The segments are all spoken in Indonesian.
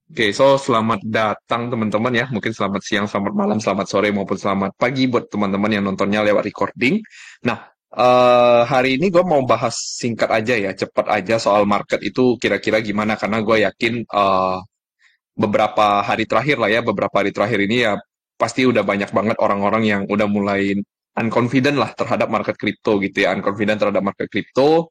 Oke, so selamat datang teman-teman ya. Mungkin selamat siang, selamat malam, selamat sore maupun selamat pagi buat teman-teman yang nontonnya lewat recording. Nah, hari ini gue mau bahas singkat aja ya, cepat aja soal market itu kira-kira gimana. Karena gue yakin beberapa hari terakhir lah ya, beberapa hari terakhir ini ya pasti udah banyak banget orang-orang yang udah mulai unconfident lah terhadap market kripto gitu ya, unconfident terhadap market kripto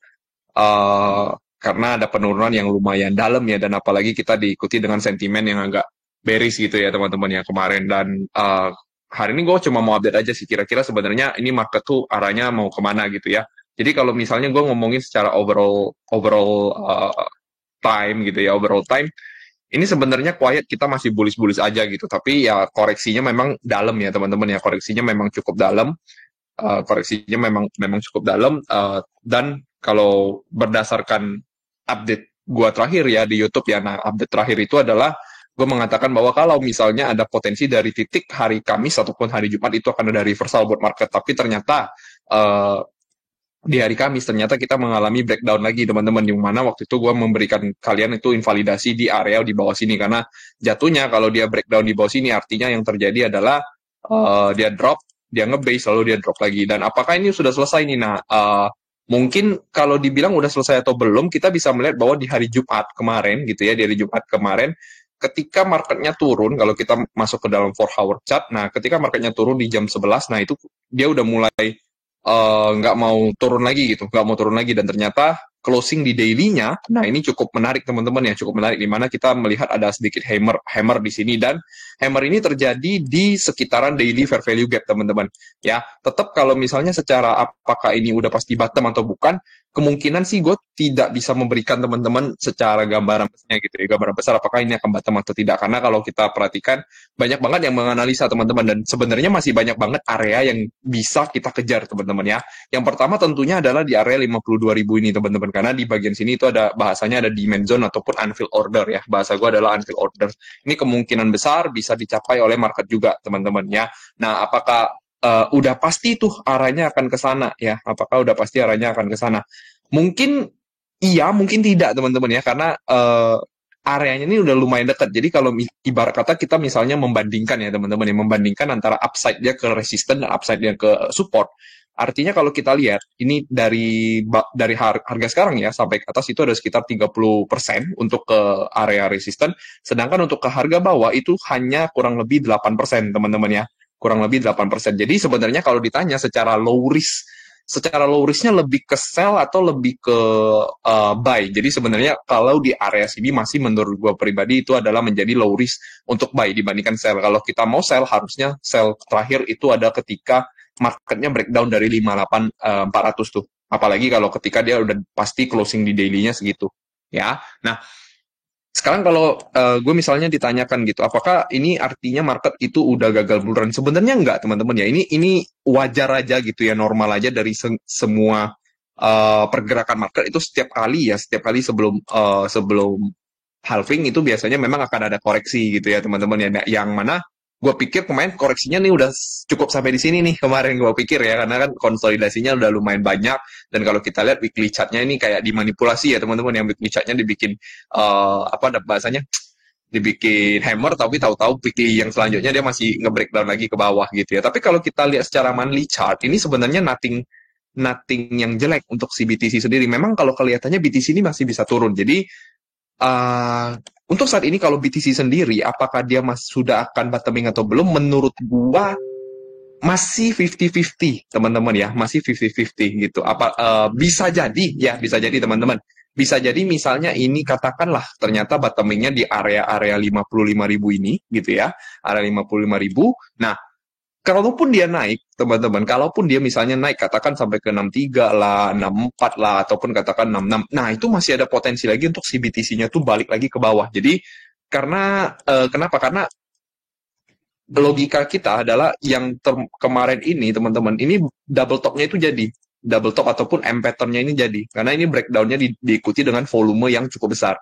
eh karena ada penurunan yang lumayan dalam ya, dan apalagi kita diikuti dengan sentimen yang agak bearish gitu ya teman-teman yang kemarin. Dan hari ini gue cuma mau update aja sih, kira-kira sebenarnya ini market tuh arahnya mau kemana gitu ya. Jadi kalau misalnya gue ngomongin secara overall time gitu ya, overall time ini sebenarnya quiet, kita masih bullish-bullish aja gitu, tapi ya koreksinya memang dalam ya teman-teman ya, koreksinya memang cukup dalam. Koreksinya memang memang cukup dalam, dan kalau berdasarkan update gua terakhir ya di YouTube ya, nah update terakhir itu adalah gue mengatakan bahwa kalau misalnya ada potensi dari titik hari Kamis ataupun hari Jumat itu akan ada reversal buat market, tapi ternyata uh, di hari Kamis ternyata kita mengalami breakdown lagi teman-teman, di mana waktu itu gue memberikan kalian itu invalidasi di area di bawah sini, karena jatuhnya kalau dia breakdown di bawah sini artinya yang terjadi adalah dia drop, dia nge-base lalu dia drop lagi. Dan apakah ini sudah selesai nih? Nah, mungkin kalau dibilang udah selesai atau belum, kita bisa melihat bahwa di hari Jumat kemarin gitu ya, di hari Jumat kemarin ketika marketnya turun, kalau kita masuk ke dalam 4 hour chart, nah ketika marketnya turun di jam 11, nah itu dia udah mulai nggak mau turun lagi gitu, nggak mau turun lagi, dan ternyata closing di daily-nya, nah ini cukup menarik teman-teman ya, cukup menarik, di mana kita melihat ada sedikit hammer di sini, dan hammer ini terjadi di sekitaran daily fair value gap teman-teman. Ya, tetap kalau misalnya secara apakah ini udah pasti bottom atau bukan, kemungkinan sih gue tidak bisa memberikan teman-teman secara gambaran besarnya gitu ya, gambaran besar apakah ini akan bottom atau tidak, karena kalau kita perhatikan banyak banget yang menganalisa teman-teman, dan sebenarnya masih banyak banget area yang bisa kita kejar teman-teman ya. Yang pertama tentunya adalah di area 52.000 ini teman-teman, karena di bagian sini itu ada bahasanya ada demand zone ataupun unfilled order ya. Bahasa gue adalah unfilled order. Ini kemungkinan besar bisa dicapai oleh market juga teman-teman ya. Nah, apakah udah pasti tuh arahnya akan ke sana ya? Apakah udah pasti arahnya akan ke sana? Mungkin iya, mungkin tidak teman-teman ya, karena areanya ini udah lumayan dekat. Jadi kalau ibarat kata kita misalnya membandingkan ya teman-teman, yang membandingkan antara upside dia ke resistance dan upside dia ke support. Artinya kalau kita lihat ini dari harga sekarang ya sampai ke atas itu ada sekitar 30% untuk ke area resistance, sedangkan untuk ke harga bawah itu hanya kurang lebih 8% teman-teman ya. Kurang lebih 8%. Jadi sebenarnya kalau ditanya secara low risknya lebih ke sell atau lebih ke buy. Jadi sebenarnya kalau di area sini masih menurut gue pribadi itu adalah menjadi low risk untuk buy dibandingkan sell. Kalau kita mau sell, harusnya sell terakhir itu ada ketika marketnya breakdown dari 58.400 tuh. Apalagi kalau ketika dia udah pasti closing di daily-nya segitu. Ya. Nah, sekarang kalau gue misalnya ditanyakan gitu, apakah ini artinya market itu udah gagal bull Sebenarnya enggak, teman-teman ya. Ini wajar aja gitu ya, normal aja dari semua pergerakan market itu setiap kali sebelum halving itu biasanya memang akan ada koreksi gitu ya, teman-teman ya. Nah, yang mana gue pikir kemarin koreksinya nih udah cukup sampai di sini nih kemarin gue pikir ya, karena kan konsolidasinya udah lumayan banyak, dan kalau kita lihat weekly chartnya ini kayak dimanipulasi ya teman-teman, yang weekly chartnya dibikin apa ada bahasanya, dibikin hammer, tapi tahu-tahu weekly yang selanjutnya dia masih nge-breakdown lagi ke bawah gitu ya. Tapi kalau kita lihat secara monthly chart ini sebenarnya nothing nothing yang jelek untuk si BTC sendiri. Memang kalau kelihatannya BTC ini masih bisa turun. Jadi untuk saat ini kalau BTC sendiri, apakah dia sudah akan bottoming atau belum? Menurut gua masih 50-50, teman-teman ya, masih 50-50 gitu. Bisa jadi ya, bisa jadi teman-teman. Bisa jadi misalnya ini katakanlah ternyata bottomingnya di area-area 55.000 ini gitu ya, area 55.000. Nah, kalaupun dia naik, teman-teman, kalaupun dia misalnya naik, katakan sampai ke 63 lah, 64 lah, ataupun katakan 66, nah itu masih ada potensi lagi untuk si BTC-nya tuh balik lagi ke bawah. Jadi, karena, kenapa? Karena logika kita adalah yang kemarin ini, teman-teman, ini double top-nya itu jadi. Double top ataupun M pattern-nya ini jadi. Karena ini breakdown-nya diikuti dengan volume yang cukup besar.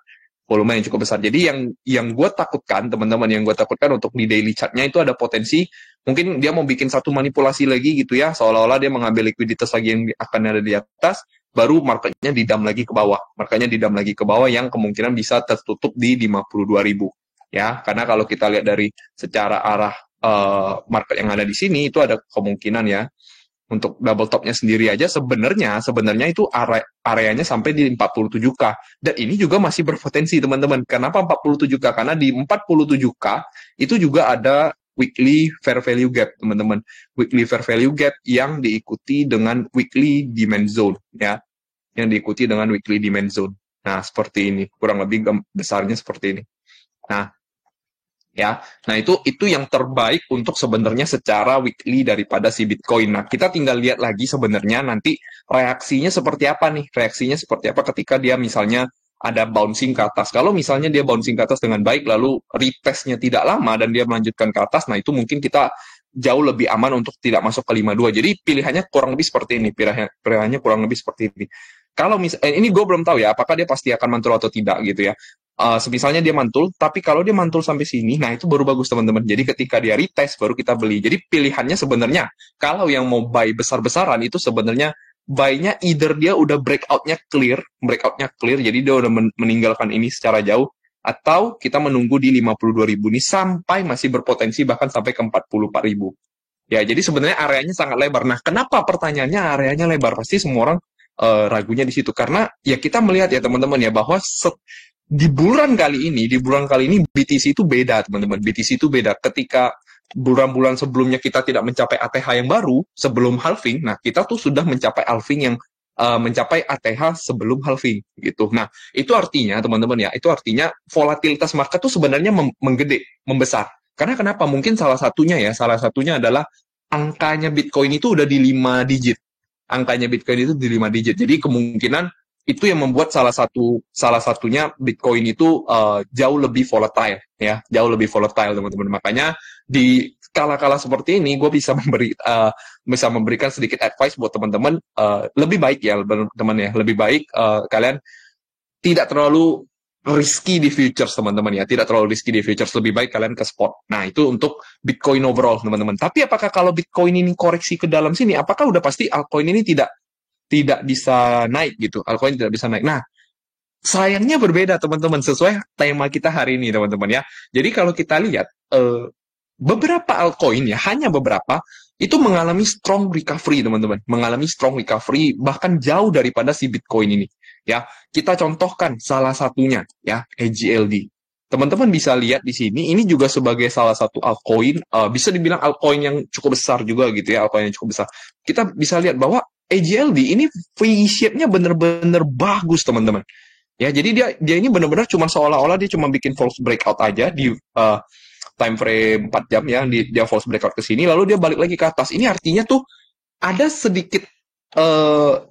Volume yang cukup besar. Jadi yang gue takutkan, teman-teman, yang gue takutkan untuk di daily chart-nya itu ada potensi mungkin dia mau bikin satu manipulasi lagi gitu ya, seolah-olah dia mengambil likuiditas lagi yang akan ada di atas, baru marketnya didam lagi ke bawah. Marketnya didam lagi ke bawah yang kemungkinan bisa tertutup di 52.000. ya. Karena kalau kita lihat dari secara arah market yang ada di sini itu ada kemungkinan ya untuk double topnya sendiri aja sebenarnya itu areanya sampai di 47K. Dan ini juga masih berpotensi teman-teman. Kenapa 47K? Karena di 47K itu juga ada weekly fair value gap, teman-teman. Weekly fair value gap yang diikuti dengan weekly demand zone ya. Yang diikuti dengan weekly demand zone. Nah, seperti ini. Kurang lebih besarnya seperti ini. Nah, ya. Nah, itu yang terbaik untuk sebenarnya secara weekly daripada si Bitcoin. Nah, kita tinggal lihat lagi sebenarnya nanti reaksinya seperti apa nih? Reaksinya seperti apa ketika dia misalnya ada bouncing ke atas. Kalau misalnya dia bouncing ke atas dengan baik lalu retestnya tidak lama dan dia melanjutkan ke atas, nah itu mungkin kita jauh lebih aman untuk tidak masuk ke 52. Jadi pilihannya kurang lebih seperti ini. Pilihannya kurang lebih seperti ini. Kalau ini gue belum tahu ya, apakah dia pasti akan mantul atau tidak gitu ya. Misalnya dia mantul, tapi kalau dia mantul sampai sini, nah itu baru bagus teman-teman. Jadi ketika dia retest, baru kita beli. Jadi pilihannya sebenarnya, kalau yang mau buy besar-besaran itu sebenarnya buy-nya either dia udah breakout-nya clear, jadi dia udah meninggalkan ini secara jauh, atau kita menunggu di 52.000 ini sampai masih berpotensi bahkan sampai ke 44.000. Ya, jadi sebenarnya areanya sangat lebar. Nah, kenapa pertanyaannya areanya lebar? Pasti semua orang ragunya di situ. Karena ya kita melihat ya teman-teman ya, bahwa di bulan kali ini BTC itu beda teman-teman. BTC itu beda ketika bulan-bulan sebelumnya kita tidak mencapai ATH yang baru sebelum halving. Nah, kita tuh sudah mencapai halving yang mencapai ATH sebelum halving gitu. Nah, itu artinya teman-teman ya, itu artinya volatilitas market tuh sebenarnya menggede, membesar. Karena kenapa? Mungkin salah satunya adalah angkanya Bitcoin itu udah di 5 digit. Angkanya Bitcoin itu di 5 digit. Jadi kemungkinan itu yang membuat salah satunya Bitcoin itu jauh lebih volatile ya, jauh lebih volatile teman-teman. Makanya di kala-kala seperti ini gue bisa memberikan sedikit advice buat teman-teman, lebih baik ya teman-teman ya, lebih baik kalian tidak terlalu risky di futures teman-teman ya, tidak terlalu risky di futures, lebih baik kalian ke spot. Nah, itu untuk Bitcoin overall teman-teman. Tapi apakah kalau Bitcoin ini koreksi ke dalam sini, apakah udah pasti altcoin ini tidak bisa naik gitu, altcoin tidak bisa naik? Nah, sayangnya berbeda teman-teman, sesuai tema kita hari ini teman-teman ya. Jadi kalau kita lihat beberapa altcoin ya, hanya beberapa itu mengalami strong recovery teman-teman, mengalami strong recovery bahkan jauh daripada si Bitcoin ini ya. Kita contohkan salah satunya ya, AGLD. Teman-teman bisa lihat di sini, ini juga sebagai salah satu altcoin, bisa dibilang altcoin yang cukup besar juga gitu ya, altcoin yang cukup besar. Kita bisa lihat bahwa AGLD ini V-shape-nya bener-bener bagus teman-teman. Ya, jadi dia ini benar-benar cuma seolah-olah dia cuma bikin false breakout aja di time frame 4 jam ya, dia false breakout ke sini lalu dia balik lagi ke atas. Ini artinya tuh ada sedikit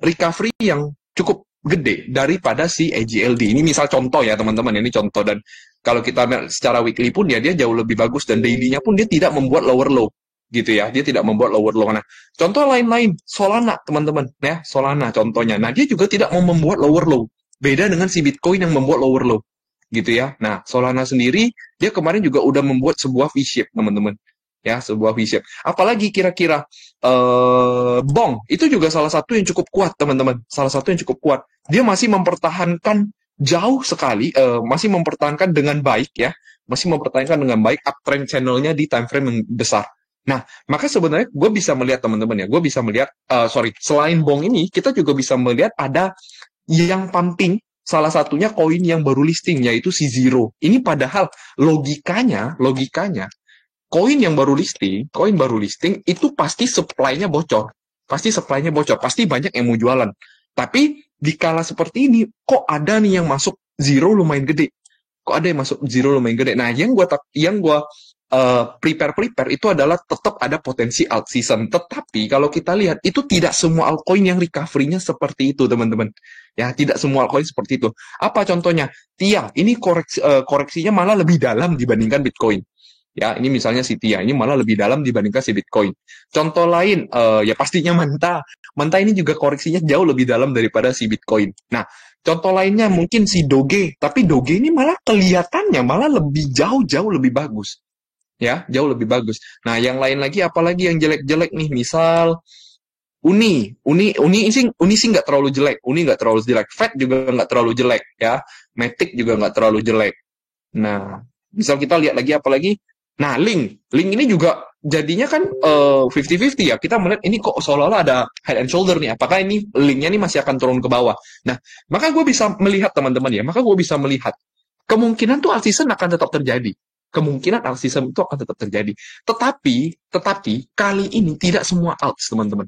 recovery yang cukup gede daripada si AGLD. Ini misal contoh ya teman-teman, ini contoh, dan kalau kita secara weekly pun dia jauh lebih bagus, dan daily-nya pun dia tidak membuat lower low gitu ya, dia tidak membuat lower low. Nah, contoh lain-lain, Solana teman-teman ya, Solana contohnya. Nah, dia juga tidak mau membuat lower low. Beda dengan si Bitcoin yang membuat lower low gitu ya. Nah, Solana sendiri dia kemarin juga udah membuat sebuah V-shape teman-teman. Ya, sebuah V-shape. Apalagi kira-kira Bong itu juga salah satu yang cukup kuat teman-teman. Salah satu yang cukup kuat. Dia masih mempertahankan jauh sekali, masih mempertahankan dengan baik ya. Masih mempertahankan dengan baik uptrend channelnya di time frame yang besar. Nah, maka sebenarnya gue bisa melihat teman-teman ya, gue bisa melihat, selain Bong ini, kita juga bisa melihat ada yang pumping, salah satunya koin yang baru listing, yaitu si Zero. Ini padahal logikanya, koin baru listing itu pasti supply-nya bocor. Pasti banyak yang mau jualan. Tapi di kala seperti ini, kok ada nih yang masuk Zero lumayan gede. Nah, yang gue prepare itu adalah tetap ada potensi alt season. Tetapi kalau kita lihat itu tidak semua altcoin yang recovery-nya seperti itu teman-teman. Ya, tidak semua altcoin seperti itu. Apa contohnya? TIA, ini koreksinya malah lebih dalam dibandingkan Bitcoin. Ya, ini misalnya si TIA, ini malah lebih dalam dibandingkan si Bitcoin. Contoh lain, ya pastinya Manta. Manta ini juga koreksinya jauh lebih dalam daripada si Bitcoin. Nah, contoh lainnya mungkin si Doge. Tapi Doge ini malah kelihatannya malah lebih jauh lebih bagus. Ya, jauh lebih bagus. Nah, yang lain lagi, apalagi yang jelek-jelek nih, misal Uni sih nggak terlalu jelek, Fed juga nggak terlalu jelek, ya, Matic juga nggak terlalu jelek. Nah, Misal kita lihat lagi apa lagi? Nah, link ini juga jadinya kan 50-50 ya. Kita melihat ini kok seolah-olah ada head and shoulder nih. Apakah ini linknya nih masih akan turun ke bawah? Nah, maka gue bisa melihat teman-teman ya. Maka gue bisa melihat kemungkinan tuh alt-season akan tetap terjadi. Kemungkinan alt-season itu akan tetap terjadi. Tetapi kali ini tidak semua alt, teman-teman.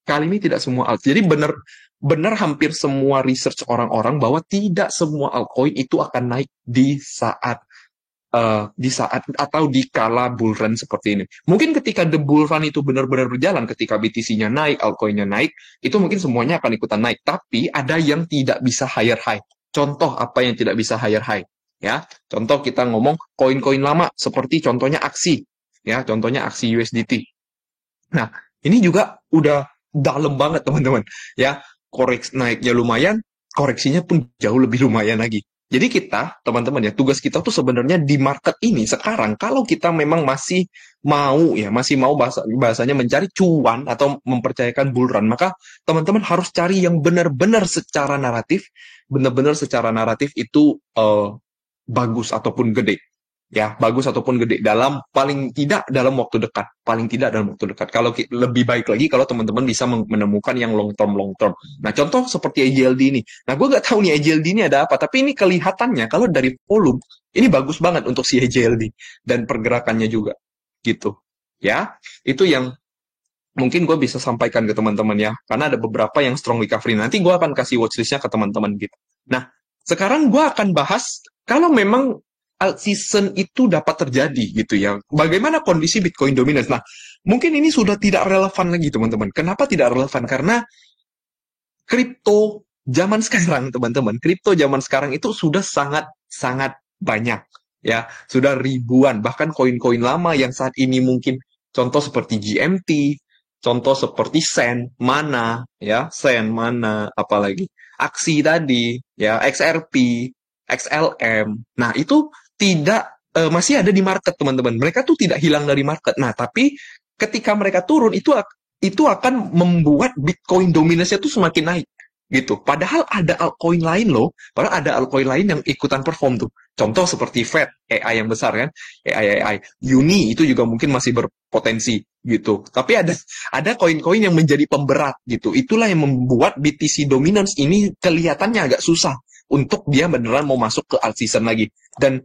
Kali ini tidak semua alt. Jadi benar hampir semua research orang-orang bahwa tidak semua altcoin itu akan naik di saat atau di kala bull run seperti ini. Mungkin ketika the bull run itu benar-benar berjalan, ketika BTC-nya naik, altcoin-nya naik, itu mungkin semuanya akan ikutan naik. Tapi ada yang tidak bisa higher high. Contoh apa yang tidak bisa higher high? Ya, contoh kita ngomong koin-koin lama seperti contohnya aksi, ya, contohnya aksi USDT. Nah, ini juga udah dalam banget teman-teman, ya. Koreks naiknya lumayan, koreksinya pun jauh lebih lumayan lagi. Jadi kita, teman-teman ya, tugas kita tuh sebenarnya di market ini sekarang, kalau kita memang masih mau bahasanya mencari cuan atau mempercayakan bull run, maka teman-teman harus cari yang benar-benar secara naratif itu bagus ataupun gede. Ya, bagus ataupun gede dalam paling tidak dalam waktu dekat, kalau lebih baik lagi kalau teman-teman bisa menemukan yang long term. Nah, contoh seperti AJLD ini. Nah, gue nggak tahu nih AJLD ini ada apa, tapi ini kelihatannya kalau dari volume ini bagus banget untuk si AJLD dan pergerakannya juga gitu. Ya, itu yang mungkin gue bisa sampaikan ke teman-teman ya, karena ada beberapa yang strong recovery. Nanti gue akan kasih watchlistnya ke teman-teman gitu. Nah, sekarang gue akan bahas kalau memang alt season itu dapat terjadi gitu ya. Bagaimana kondisi Bitcoin dominance? Nah, mungkin ini sudah tidak relevan lagi teman-teman. Kenapa tidak relevan? Karena kripto zaman sekarang teman-teman, kripto zaman sekarang itu sudah sangat banyak ya, sudah ribuan bahkan koin-koin lama yang saat ini mungkin contoh seperti GMT, contoh seperti Sen, Mana, apalagi Aksi tadi ya, XRP, XLM. Nah, itu tidak masih ada di market teman-teman. Mereka tuh tidak hilang dari market. Nah, tapi ketika mereka turun itu akan membuat Bitcoin dominasinya tuh semakin naik gitu. Padahal ada altcoin lain loh. Padahal ada altcoin lain yang ikutan perform tuh. Contoh seperti Fed, AI yang besar kan, AI. Uni itu juga mungkin masih berpotensi gitu. Tapi ada koin-koin yang menjadi pemberat gitu. Itulah yang membuat BTC dominance ini kelihatannya agak susah untuk dia beneran mau masuk ke alt season lagi. Dan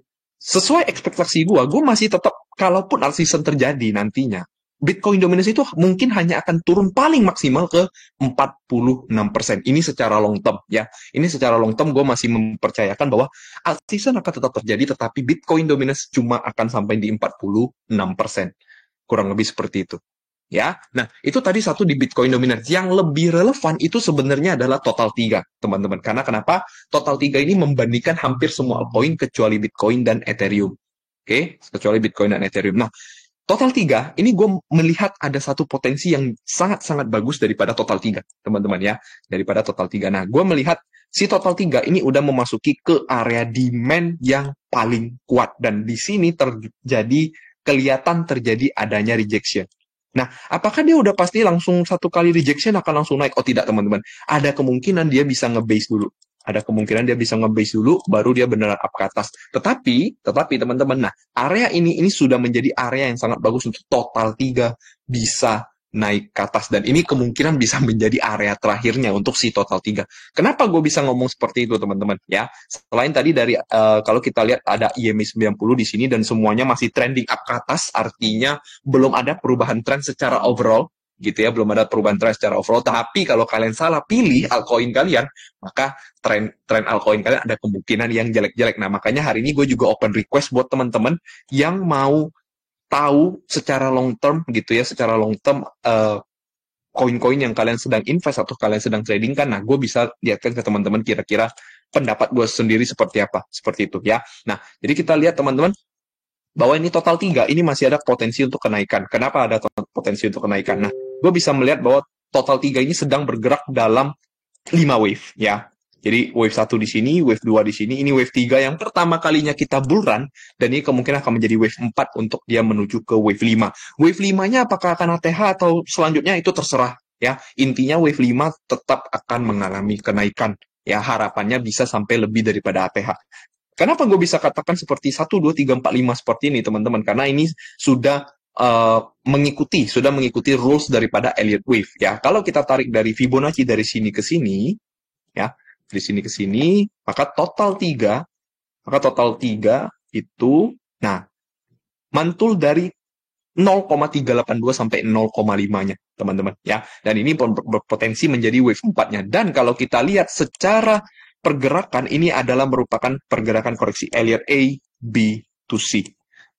sesuai ekspektasi gue masih tetap, kalaupun alt season terjadi nantinya, Bitcoin dominance itu mungkin hanya akan turun paling maksimal ke 46%. Ini secara long term ya. Ini secara long term gue masih mempercayakan bahwa alt season akan tetap terjadi, tetapi Bitcoin dominance cuma akan sampai di 46%. Kurang lebih seperti itu. Ya, nah itu tadi satu di Bitcoin dominance. Yang lebih relevan itu sebenarnya adalah total 3, teman-teman. Karena kenapa? Total 3 ini membandingkan hampir semua altcoin kecuali Bitcoin dan Ethereum. Oke, kecuali Bitcoin dan Ethereum. Nah, total 3, ini gue melihat ada satu potensi yang sangat-sangat bagus daripada total 3, teman-teman ya. Daripada total 3. Nah, gue melihat si total 3 ini udah memasuki ke area demand yang paling kuat. Dan di sini kelihatan terjadi adanya rejection. Nah, apakah dia udah pasti langsung satu kali rejection akan langsung naik? Oh tidak teman-teman, ada kemungkinan dia bisa nge-base dulu. Baru dia beneran up ke atas. Tetapi teman-teman, nah area ini sudah menjadi area yang sangat bagus untuk total 3 bisa naik ke atas. Dan ini kemungkinan bisa menjadi area terakhirnya untuk si total 3. Kenapa gue bisa ngomong seperti itu teman-teman? Ya, selain tadi dari kalau kita lihat ada IMA 90 di sini dan semuanya masih trending up ke atas, artinya belum ada perubahan tren secara overall gitu ya, belum ada perubahan tren secara overall. Tapi kalau kalian salah pilih altcoin kalian, maka tren altcoin kalian ada kemungkinan yang jelek-jelek. Nah, makanya hari ini gue juga open request buat teman-teman yang mau tahu secara long term gitu ya, secara long term koin-koin yang kalian sedang invest atau kalian sedang trading kan. Nah, gue bisa lihatkan ke teman-teman kira-kira pendapat gue sendiri seperti apa, seperti itu ya. Nah, jadi kita lihat teman-teman bahwa ini total 3, ini masih ada potensi untuk kenaikan. Kenapa ada potensi untuk kenaikan? Nah, gue bisa melihat bahwa total 3 ini sedang bergerak dalam 5 wave ya. Jadi wave 1 di sini, wave 2 di sini, ini wave 3 yang pertama kalinya kita bull run, dan ini kemungkinan akan menjadi wave 4 untuk dia menuju ke wave 5. Wave 5-nya apakah akan ATH atau selanjutnya itu terserah ya. Intinya wave 5 tetap akan mengalami kenaikan ya, harapannya bisa sampai lebih daripada ATH. Kenapa gue bisa katakan seperti 1, 2, 3, 4, 5 seperti ini, teman-teman? Karena ini sudah mengikuti rules daripada Elliott Wave ya. Kalau kita tarik dari Fibonacci dari sini ke sini ya, dari sini ke sini, maka total 3 itu nah mantul dari 0,382 sampai 0,5-nya, teman-teman ya. Dan ini berpotensi menjadi wave 4-nya. Dan kalau kita lihat secara pergerakan, ini adalah merupakan pergerakan koreksi Elliott A, B to C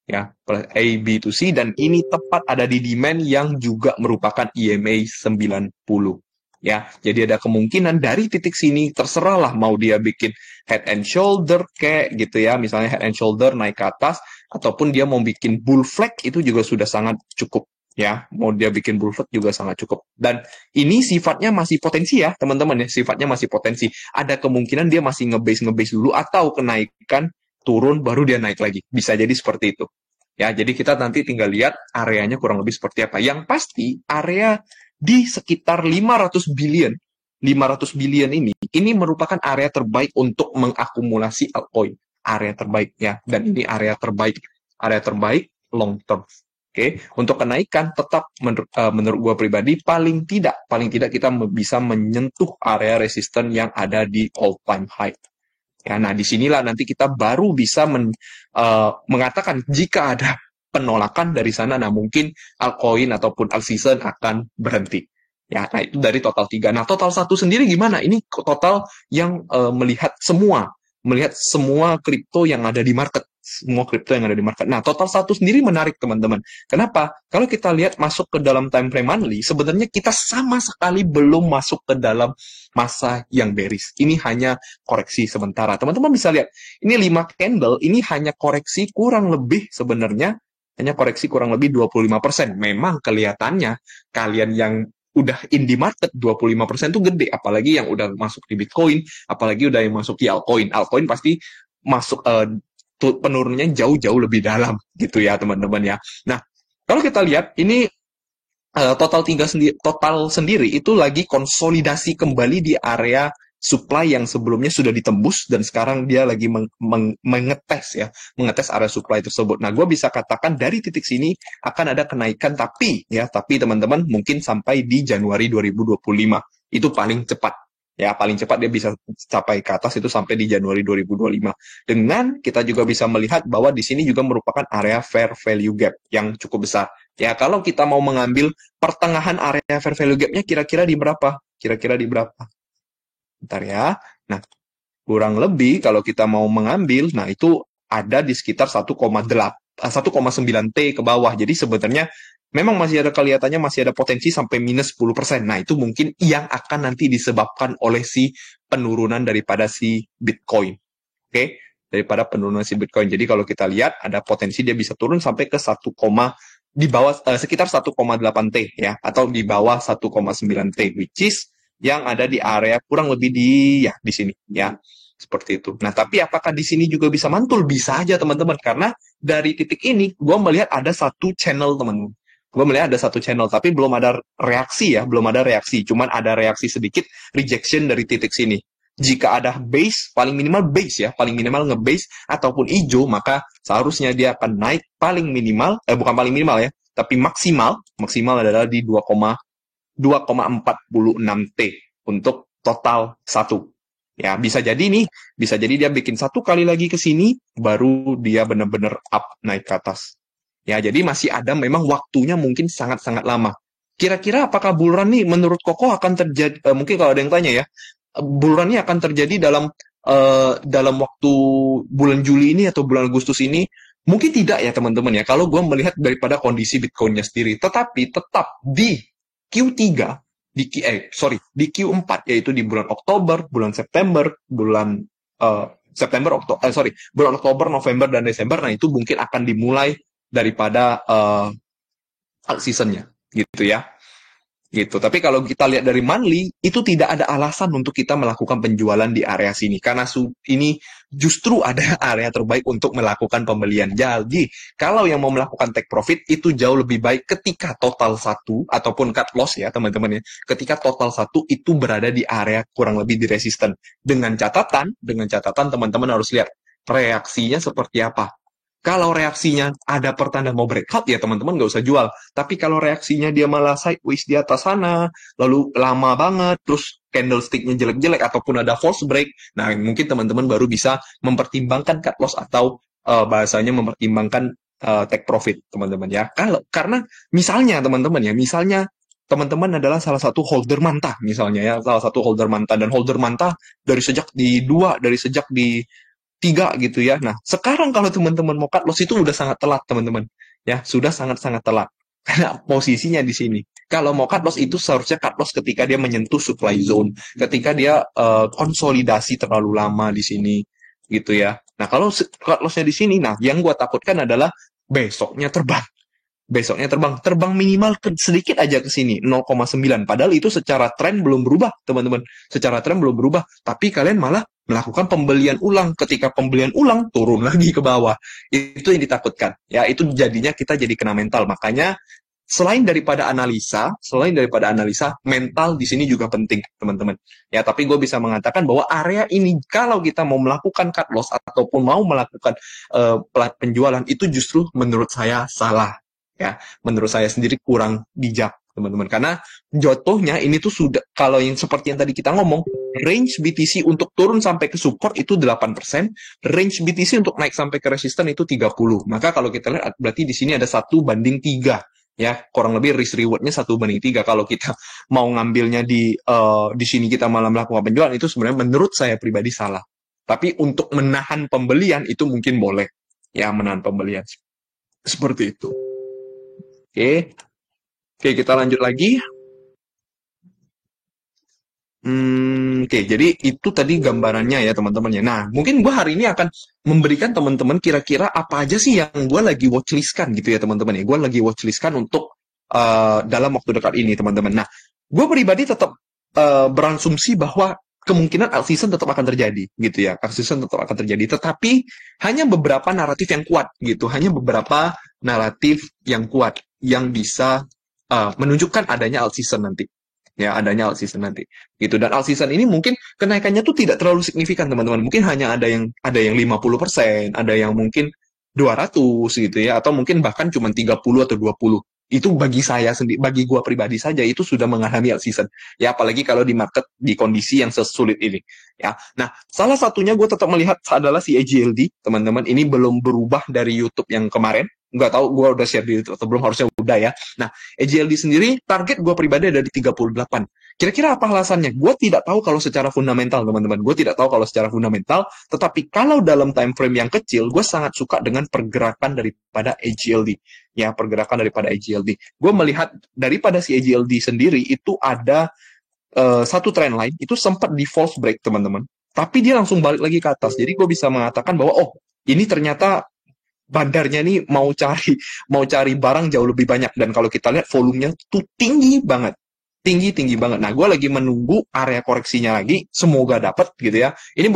ya, A, B to C, dan ini tepat ada di demand yang juga merupakan EMA 90 ya. Jadi ada kemungkinan dari titik sini terserahlah mau dia bikin head and shoulder kayak gitu ya, misalnya head and shoulder naik ke atas, ataupun dia mau bikin bull flag itu juga sudah sangat cukup ya. Mau dia bikin bull flag juga sangat cukup. Dan ini sifatnya masih potensi ya, teman-teman ya. Sifatnya masih potensi. Ada kemungkinan dia masih ngebase dulu atau kenaikan turun baru dia naik lagi. Bisa jadi seperti itu. Ya, jadi kita nanti tinggal lihat areanya kurang lebih seperti apa. Yang pasti area di sekitar 500 billion ini merupakan area terbaik untuk mengakumulasi altcoin. Area terbaik ya, dan ini area terbaik long term. Oke, untuk kenaikan tetap menurut gue pribadi paling tidak kita bisa menyentuh area resisten yang ada di all time high. Ya, nah disinilah nanti kita baru bisa mengatakan jika ada penolakan dari sana, nah mungkin altcoin ataupun alt season akan berhenti. Ya, nah itu dari total 3. Nah total 1 sendiri gimana? Ini total yang melihat semua kripto yang ada di market. Nah, total 1 sendiri menarik, teman-teman. Kenapa? Kalau kita lihat masuk ke dalam time frame monthly, sebenarnya kita sama sekali belum masuk ke dalam masa yang bearish. Ini hanya koreksi sementara. Teman-teman bisa lihat, ini 5 candle, ini hanya koreksi kurang lebih sebenarnya, hanya koreksi kurang lebih 25%. Memang kelihatannya kalian yang udah in di market 25% tuh gede, apalagi yang udah masuk di Bitcoin, apalagi udah yang masuk di altcoin. Altcoin pasti masuk penurunannya jauh-jauh lebih dalam gitu ya, teman-teman ya. Nah, kalau kita lihat ini total sendiri itu lagi konsolidasi kembali di area supply yang sebelumnya sudah ditembus dan sekarang dia lagi mengetes area supply tersebut. Nah, gue bisa katakan dari titik sini akan ada kenaikan, tapi teman-teman mungkin sampai di Januari 2025 itu paling cepat. Ya, paling cepat dia bisa capai ke atas itu sampai di Januari 2025. Dengan kita juga bisa melihat bahwa di sini juga merupakan area fair value gap yang cukup besar. Ya, kalau kita mau mengambil pertengahan area fair value gap-nya kira-kira di berapa? Bentar ya. Nah, kurang lebih kalau kita mau mengambil, nah itu ada di sekitar 1,9 T ke bawah. Jadi sebenarnya memang masih ada kelihatannya masih ada potensi sampai minus 10%. Nah, itu mungkin yang akan nanti disebabkan oleh si penurunan daripada si Bitcoin. Oke? Daripada penurunan si Bitcoin. Jadi kalau kita lihat ada potensi dia bisa turun sampai ke di bawah sekitar 1,8 T ya, atau di bawah 1,9 T, which is yang ada di area kurang lebih di sini ya. Seperti itu. Nah, tapi apakah di sini juga bisa mantul? Bisa aja, teman-teman. Karena dari titik ini, gue melihat ada satu channel, teman-teman. Gue melihat ada satu channel, tapi belum ada reaksi ya. Belum ada reaksi. Cuman ada reaksi sedikit, rejection dari titik sini. Jika ada base, paling minimal base ya. Paling minimal nge-base ataupun hijau, maka seharusnya dia akan naik paling minimal, bukan paling minimal ya, tapi maksimal adalah di 2,46 T untuk total 1. Ya, bisa jadi dia bikin 1 kali lagi ke sini, baru dia benar-benar up, naik ke atas. Ya, jadi masih ada memang waktunya mungkin sangat-sangat lama. Kira-kira apakah bull run nih menurut Koko akan terjadi, mungkin kalau ada yang tanya ya, bull run ini akan terjadi dalam waktu bulan Juli ini atau bulan Agustus ini? Mungkin tidak ya, teman-teman ya, kalau gue melihat daripada kondisi Bitcoin-nya sendiri. Tetapi tetap di Q3, di Q4, yaitu di bulan Oktober, bulan September, bulan Oktober, November, dan Desember. Nah, itu mungkin akan dimulai daripada seasonnya, gitu ya. Gitu. Tapi kalau kita lihat dari monthly, itu tidak ada alasan untuk kita melakukan penjualan di area sini. Karena ini justru ada area terbaik untuk melakukan pembelian. Jadi, kalau yang mau melakukan take profit, itu jauh lebih baik ketika total 1, ataupun cut loss ya teman-teman ya. Ketika total 1 itu berada di area kurang lebih di resisten. Dengan catatan teman-teman harus lihat. reaksinya seperti apa. Kalau reaksinya ada pertanda mau breakout, ya teman-teman nggak usah jual. Tapi kalau reaksinya dia malah sideways di atas sana, lalu lama banget, terus candlestick-nya jelek-jelek, ataupun ada false break, nah mungkin teman-teman baru bisa mempertimbangkan cut loss atau bahasanya mempertimbangkan take profit, teman-teman ya. Karena misalnya teman-teman ya, misalnya teman-teman adalah salah satu holder mantah, misalnya ya, salah satu holder mantah, dan holder mantah dari sejak di 3 gitu ya. Nah, sekarang kalau teman-teman mau cut loss itu udah sangat telat, teman-teman. Ya, sudah sangat-sangat telat. Karena posisinya di sini. Kalau mau cut loss itu seharusnya cut loss ketika dia menyentuh supply zone, ketika dia konsolidasi terlalu lama di sini gitu ya. Nah, kalau cut lossnya di sini, nah yang gua takutkan adalah besoknya terbang. Besoknya terbang minimal sedikit aja ke sini 0,9, padahal itu secara tren belum berubah, teman-teman. Secara tren belum berubah, tapi kalian malah melakukan pembelian ulang. Ketika pembelian ulang turun lagi ke bawah, itu yang ditakutkan ya. Itu jadinya kita jadi kena mental. Makanya selain daripada analisa mental di sini juga penting, teman-teman ya. Tapi gue bisa mengatakan bahwa area ini kalau kita mau melakukan cut loss ataupun mau melakukan penjualan, itu justru menurut saya salah ya. Menurut saya sendiri kurang bijak, teman-teman, karena jatuhnya ini tuh sudah, kalau yang seperti yang tadi kita ngomong, range BTC untuk turun sampai ke support itu 8%, range BTC untuk naik sampai ke resisten itu 30. Maka kalau kita lihat berarti di sini ada 1:3 ya, kurang lebih risk rewardnya 1:3. Kalau kita mau ngambilnya di sini kita malah melakukan penjualan, itu sebenarnya menurut saya pribadi salah. Tapi untuk menahan pembelian itu mungkin boleh ya, menahan pembelian seperti itu. Oke, oke, kita lanjut lagi. Oke, jadi itu tadi gambarannya ya, teman-teman ya. Nah, mungkin gue hari ini akan memberikan teman-teman kira-kira apa aja sih yang gue lagi watchlistkan gitu ya, teman-teman ya. Gue lagi watchlistkan untuk dalam waktu dekat ini, teman-teman. Nah, gue pribadi tetap berasumsi bahwa kemungkinan alt season tetap akan terjadi gitu ya. Alt season tetap akan terjadi, tetapi hanya beberapa naratif yang kuat gitu. Hanya beberapa naratif yang kuat yang bisa menunjukkan adanya alt season nanti. Ya, adanya alt season nanti gitu. Dan alt season ini mungkin kenaikannya tuh tidak terlalu signifikan, teman-teman. Mungkin hanya ada yang 50%, ada yang mungkin 200 gitu ya, atau mungkin bahkan cuma 30 atau 20. Itu bagi saya sendiri, bagi gua pribadi saja itu sudah mengalami alt season. Ya, apalagi kalau di market di kondisi yang sesulit ini. Ya. Nah, salah satunya gue tetap melihat adalah si AGLD, teman-teman. Ini belum berubah dari YouTube yang kemarin. Nggak tahu gue udah share di YouTube atau belum, harusnya udah ya. Nah, AGLD sendiri target gue pribadi ada di 38. Kira-kira apa alasannya? Gue tidak tahu kalau secara fundamental, teman-teman. Gue tidak tahu kalau secara fundamental, tetapi kalau dalam time frame yang kecil, gue sangat suka dengan pergerakan daripada AGLD. Ya, pergerakan daripada AGLD. Gue melihat daripada si AGLD sendiri itu ada satu trend line, itu sempat di false break, teman-teman. Tapi dia langsung balik lagi ke atas. Jadi gue bisa mengatakan bahwa, oh, ini ternyata bandarnya nih mau cari barang jauh lebih banyak. Dan kalau kita lihat volumenya tuh tinggi banget, tinggi banget. Nah, gue lagi menunggu area koreksinya lagi, semoga dapat gitu ya. Ini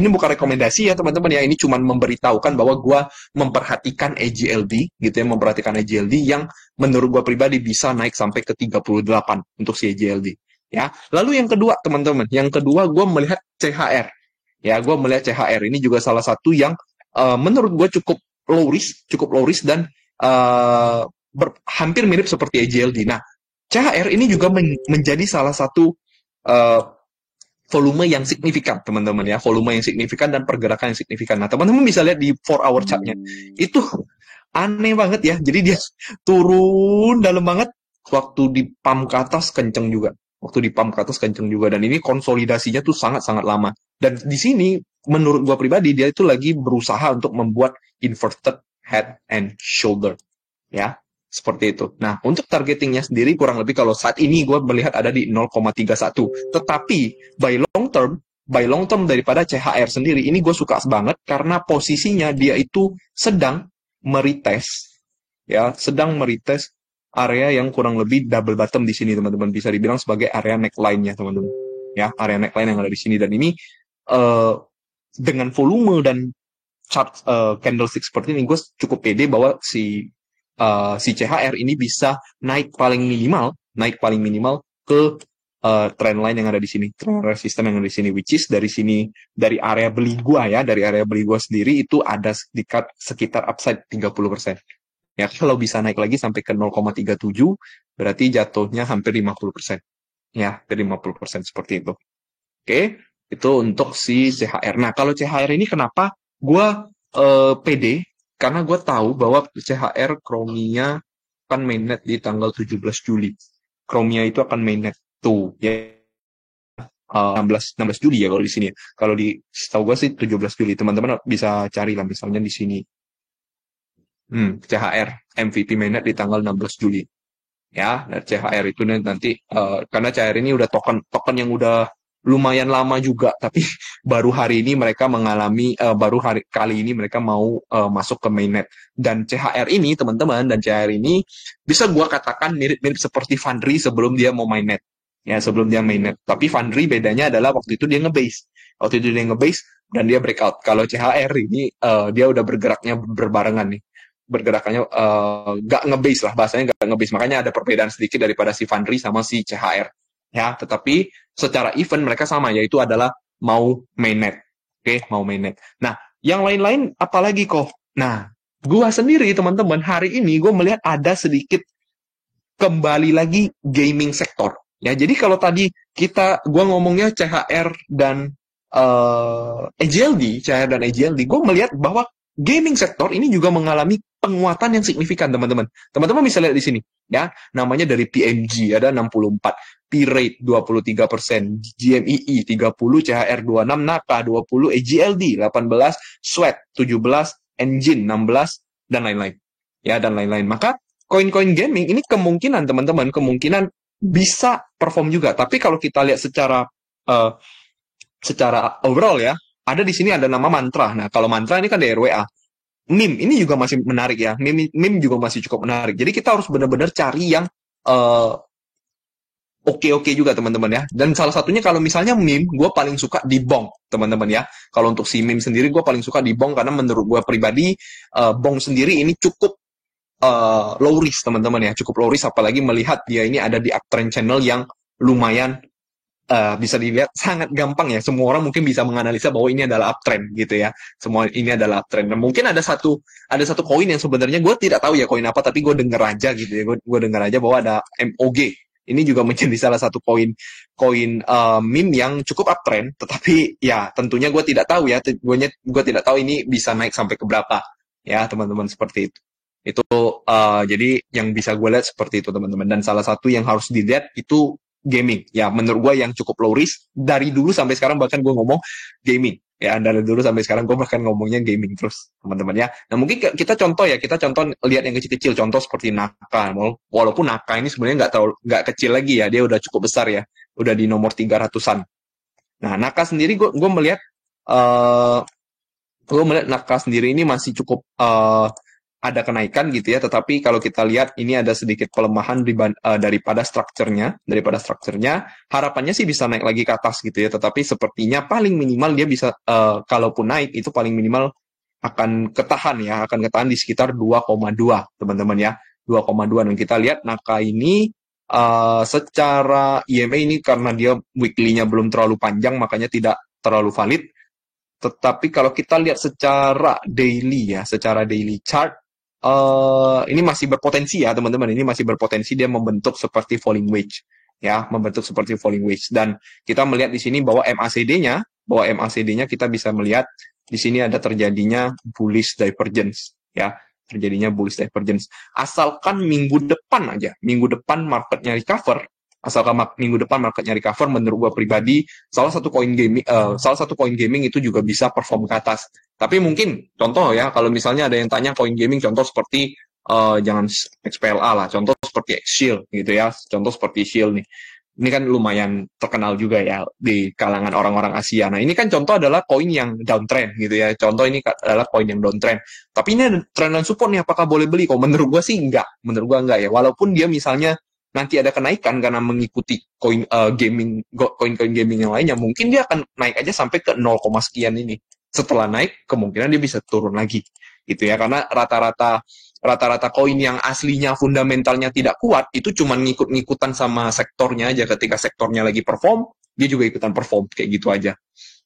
bukan rekomendasi ya, teman-teman ya. Ini cuma memberitahukan bahwa gue memperhatikan AGLD gitu ya, memperhatikan AGLD yang menurut gue pribadi bisa naik sampai ke 38 untuk si AGLD ya. Lalu yang kedua, teman-teman, yang kedua gue melihat CHR ya. Gue melihat CHR ini juga salah satu yang menurut gue cukup low risk dan hampir mirip seperti AGLD. Nah, CHR ini juga menjadi salah satu uh, volume yang signifikan, teman-teman ya. Volume yang signifikan dan pergerakan yang signifikan. Nah, teman-teman bisa lihat di 4 hour chart-nya. Itu aneh banget ya. Jadi dia turun dalam banget, waktu di pump ke atas kenceng juga. Dan ini konsolidasinya tuh sangat-sangat lama. Dan di sini menurut gua pribadi dia itu lagi berusaha untuk membuat inverted head and shoulder ya, seperti itu. Nah, untuk targetingnya sendiri kurang lebih kalau saat ini gue melihat ada di 0,31. Tetapi by long term daripada CHR sendiri ini gue suka banget karena posisinya dia itu sedang meretest ya, area yang kurang lebih double bottom di sini, teman-teman. Bisa dibilang sebagai area neckline-nya, teman-teman. Ya, area neckline yang ada di sini. Dan ini dengan volume dan chart candlestick seperti ini, gue cukup pede bahwa si CHR ini bisa naik paling minimal ke trendline yang ada di sini, trend resistance yang ada di sini, which is dari sini, dari area beli gua ya, dari area beli gua sendiri itu ada sekitar upside 30%. Ya, kalau bisa naik lagi sampai ke 0,37, berarti jatuhnya hampir 50%. Ya, hampir 50% seperti itu. Oke, itu untuk si CHR. Nah, kalau CHR ini kenapa gue pede? Karena gue tahu bahwa CHR Chromia akan mainnet di tanggal 17 Juli. Chromia itu akan mainnet tuh ya 16 Juli ya kalau di sini. Kalau di setahu gue sih 17 Juli. Teman-teman bisa cari lah misalnya di sini. CHR MVP mainnet di tanggal 16 Juli. Ya, dan CHR itu nanti karena CHR ini udah token yang udah lumayan lama juga, tapi baru hari ini mereka mengalami baru hari kali ini mereka mau masuk ke mainnet. Dan CHR ini teman-teman, dan CHR ini bisa gua katakan mirip-mirip seperti Fundry sebelum dia mau mainnet. Ya, sebelum dia mainnet. Tapi Fundry bedanya adalah waktu itu dia ngebase. Waktu itu dia ngebase dan dia breakout. Kalau CHR ini dia udah bergeraknya berbarengan nih, bergerakannya nggak ngebase lah, bahasanya nggak ngebase, makanya ada perbedaan sedikit daripada si Fundry sama si CHR ya, tetapi secara event mereka sama, yaitu adalah mau mainnet. Oke, mau mainnet. Nah, yang lain-lain apalagi kok. Nah, gua sendiri teman-teman hari ini gue melihat ada sedikit kembali lagi gaming sektor ya. Jadi kalau tadi gua ngomongnya CHR dan EJLD, CHR dan EJLD, gue melihat bahwa gaming sektor ini juga mengalami penguatan yang signifikan, teman-teman. Teman-teman bisa lihat di sini, ya. Namanya dari PMG ada 64, P-Rate 23%, GMEE 30, CHR 26, NAKA 20, EJLD 18, Sweat 17, Engine 16, dan lain-lain. Ya, dan lain-lain. Maka koin-koin gaming ini kemungkinan, teman-teman, kemungkinan bisa perform juga. Tapi kalau kita lihat secara overall ya, ada di sini ada nama Mantra. Nah, kalau Mantra ini kan dari RWA. MIM ini juga masih menarik ya. MIM juga masih cukup menarik. Jadi kita harus benar-benar cari yang oke juga teman-teman ya. Dan salah satunya kalau misalnya MIM, gue paling suka di Bong teman-teman ya. Kalau untuk si MIM sendiri gue paling suka di Bong karena menurut gue pribadi Bong sendiri ini cukup low risk teman-teman ya. Cukup low risk apalagi melihat dia ini ada di uptrend channel yang lumayan bisa dilihat sangat gampang ya. Semua orang mungkin bisa menganalisa bahwa ini adalah uptrend gitu ya. Semua ini adalah uptrend. Dan mungkin ada satu koin yang sebenarnya gue tidak tahu ya koin apa, tapi gue dengar aja gitu ya. Gue dengar aja bahwa ada MOG. Ini juga menjadi salah satu koin meme yang cukup uptrend, tetapi ya tentunya gue tidak tahu ya. Gue tidak tahu ini bisa naik sampai ke berapa ya teman-teman, seperti itu. Itu jadi yang bisa gue lihat seperti itu teman-teman. Dan salah satu yang harus dilihat itu gaming ya, menurut gue yang cukup low risk dari dulu sampai sekarang. Bahkan gue ngomong gaming ya, dari dulu sampai sekarang gue bahkan ngomongnya gaming terus teman-teman ya. Nah mungkin kita contoh lihat yang kecil-kecil, contoh seperti Naka. Walaupun Naka ini sebenarnya nggak kecil lagi ya, dia udah cukup besar ya, udah di nomor 300-an. Nah Naka sendiri gue melihat Naka sendiri ini masih cukup ada kenaikan gitu ya, tetapi kalau kita lihat ini ada sedikit pelemahan daripada strukturnya. Harapannya sih bisa naik lagi ke atas gitu ya, tetapi sepertinya paling minimal dia bisa kalaupun naik itu paling minimal akan ketahan di sekitar 2,2 teman-teman ya, 2,2. Dan kita lihat Naka ini secara EMA ini karena dia weekly-nya belum terlalu panjang makanya tidak terlalu valid. Tetapi kalau kita lihat secara daily chart, ini masih berpotensi ya teman-teman. Ini masih berpotensi dia membentuk seperti falling wedge ya, dan kita melihat di sini bahwa MACD-nya kita bisa melihat di sini ada terjadinya bullish divergence ya, asalkan minggu depan marketnya recover. Menurut gua pribadi salah satu koin gaming itu juga bisa perform ke atas. Tapi mungkin contoh ya, kalau misalnya ada yang tanya koin gaming contoh seperti jangan XPLA lah, contoh seperti Shield gitu ya, contoh seperti Shield nih. Ini kan lumayan terkenal juga ya di kalangan orang-orang Asia. Nah, ini kan contoh adalah koin yang downtrend gitu ya. Contoh ini adalah koin yang downtrend. Tapi ini ada trend support nih, apakah boleh beli? Kok menurut gua sih enggak. Menurut gua enggak ya. Walaupun dia misalnya nanti ada kenaikan karena mengikuti koin gaming yang lainnya, mungkin dia akan naik aja sampai ke 0, sekian ini. Setelah naik kemungkinan dia bisa turun lagi gitu ya, karena rata-rata rata-rata koin yang aslinya fundamentalnya tidak kuat itu cuma ngikut-ngikutan sama sektornya aja. Ketika sektornya lagi perform, dia juga ikutan perform kayak gitu aja.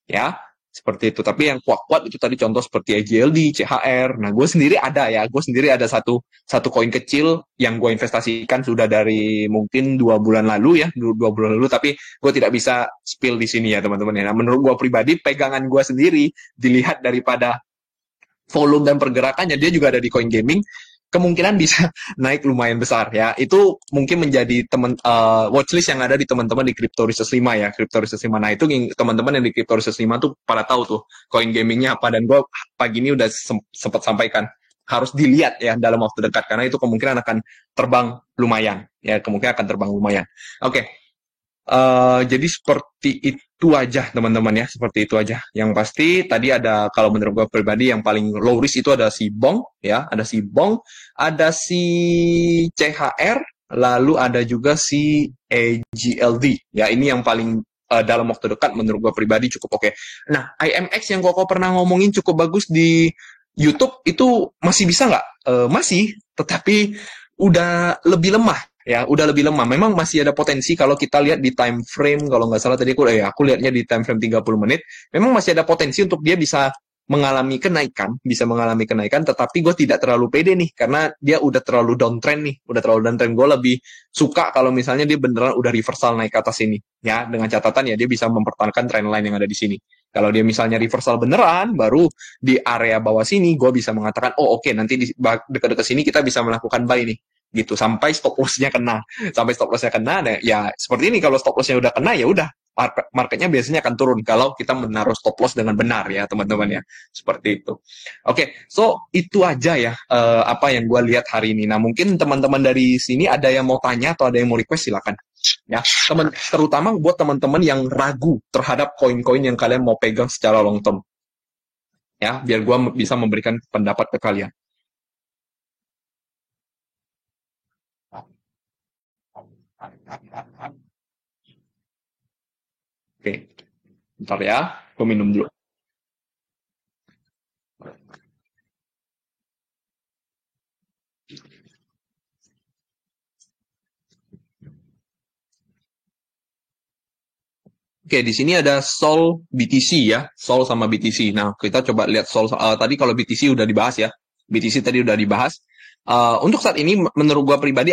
Ya, seperti itu. Tapi yang kuat-kuat itu tadi contoh seperti EJLD, CHR. Nah, gue sendiri ada satu koin kecil yang gue investasikan sudah dari mungkin 2 bulan lalu ya, 2 bulan lalu. Tapi gue tidak bisa spill di sini ya teman-teman ya. Nah, menurut gue pribadi, pegangan gue sendiri dilihat daripada volume dan pergerakannya, dia juga ada di coin gaming, kemungkinan bisa naik lumayan besar ya. Itu mungkin menjadi watchlist yang ada di teman-teman di Crypto Research 5 ya, Crypto Research 5. Nah, itu teman-teman yang di Crypto Research 5 tuh pada tahu tuh coin gamingnya apa, dan gue pagi ini udah sempat sampaikan harus dilihat ya dalam waktu dekat karena itu kemungkinan akan terbang lumayan ya, kemungkinan akan terbang lumayan. Oke. Jadi seperti itu aja teman-teman ya, seperti itu aja. Yang pasti tadi ada, kalau menurut gue pribadi yang paling low risk itu ada si Bong ya, ada si Bong, ada si CHR, lalu ada juga si EGLD ya. Ini yang paling dalam waktu dekat menurut gue pribadi cukup oke. Nah, IMX yang Koko pernah ngomongin cukup bagus di YouTube itu masih bisa nggak? Masih, tetapi udah lebih lemah ya, udah lebih lemah. Memang masih ada potensi kalau kita lihat di time frame, kalau nggak salah tadi aku lihatnya di time frame 30 menit, memang masih ada potensi untuk dia bisa mengalami kenaikan, tetapi gue tidak terlalu pede nih, karena dia udah terlalu downtrend nih, gue lebih suka kalau misalnya dia beneran udah reversal naik ke atas ini, ya, dengan catatan ya dia bisa mempertahankan trendline yang ada di sini. Kalau dia misalnya reversal beneran, baru di area bawah sini, gue bisa mengatakan, oh oke, nanti di dekat-dekat sini kita bisa melakukan buy nih, gitu, sampai stop loss-nya kena. Nah, ya seperti ini, kalau stop loss-nya udah kena, ya udah, marketnya biasanya akan turun kalau kita menaruh stop loss dengan benar ya teman-teman ya, seperti itu. Oke, so itu aja ya apa yang gue lihat hari ini. Nah, mungkin teman-teman dari sini ada yang mau tanya atau ada yang mau request, silakan ya, terutama buat teman-teman yang ragu terhadap koin-koin yang kalian mau pegang secara long term ya, biar gue bisa memberikan pendapat ke kalian. Oke, bentar ya, gue minum dulu. Oke, di sini ada Sol BTC ya, Sol sama BTC. Nah, kita coba lihat Sol. Tadi kalau BTC udah dibahas ya, BTC tadi udah dibahas. Untuk saat ini, menurut gua pribadi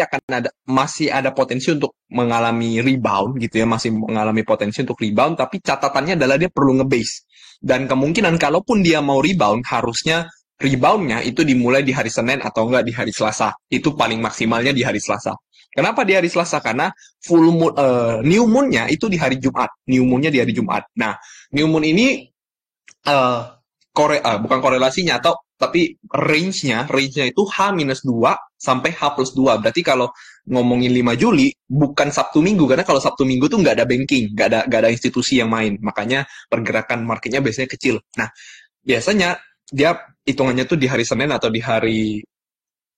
masih ada potensi untuk mengalami rebound gitu ya, masih mengalami potensi untuk rebound. Tapi catatannya adalah dia perlu ngebase. Dan kemungkinan kalaupun dia mau rebound, harusnya reboundnya itu dimulai di hari Senin atau enggak di hari Selasa. Itu paling maksimalnya di hari Selasa. Kenapa di hari Selasa? Karena full moon, new moon-nya itu di hari Jumat. New moon-nya di hari Jumat. Nah, new moon ini bukan korelasinya, tapi range-nya itu H-2 sampai H+2. Berarti kalau ngomongin 5 Juli, bukan Sabtu Minggu, karena kalau Sabtu Minggu tuh nggak ada banking, nggak ada institusi yang main. Makanya pergerakan marketnya biasanya kecil. Nah, biasanya dia hitungannya tuh di hari Senin atau di hari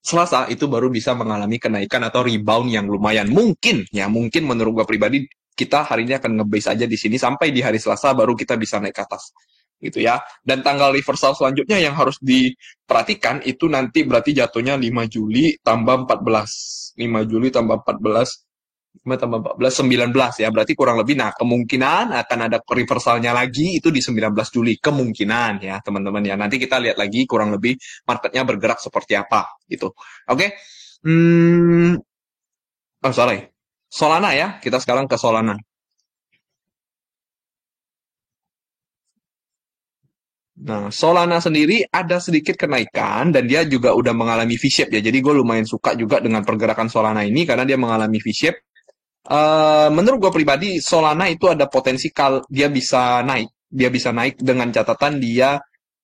Selasa itu baru bisa mengalami kenaikan atau rebound yang lumayan. Mungkin menurut gua pribadi kita hari ini akan ngebase aja di sini sampai di hari Selasa baru kita bisa naik ke atas. Gitu ya. Dan tanggal reversal selanjutnya yang harus diperhatikan itu nanti berarti jatuhnya 5 Juli tambah 14. 5 Juli tambah 14 tambah 14, 19 ya, berarti kurang lebih. Nah, kemungkinan akan ada reversalnya lagi itu di 19 Juli, kemungkinan ya teman-teman ya. Nanti kita lihat lagi kurang lebih marketnya bergerak seperti apa gitu. Oke. Sorry, Solana ya, kita sekarang ke Solana. Nah, Solana sendiri ada sedikit kenaikan dan dia juga udah mengalami V-shape ya. Jadi gue lumayan suka juga dengan pergerakan Solana ini karena dia mengalami V-shape. Menurut gue pribadi, Solana itu ada potensi dia bisa naik. Dia bisa naik dengan catatan dia,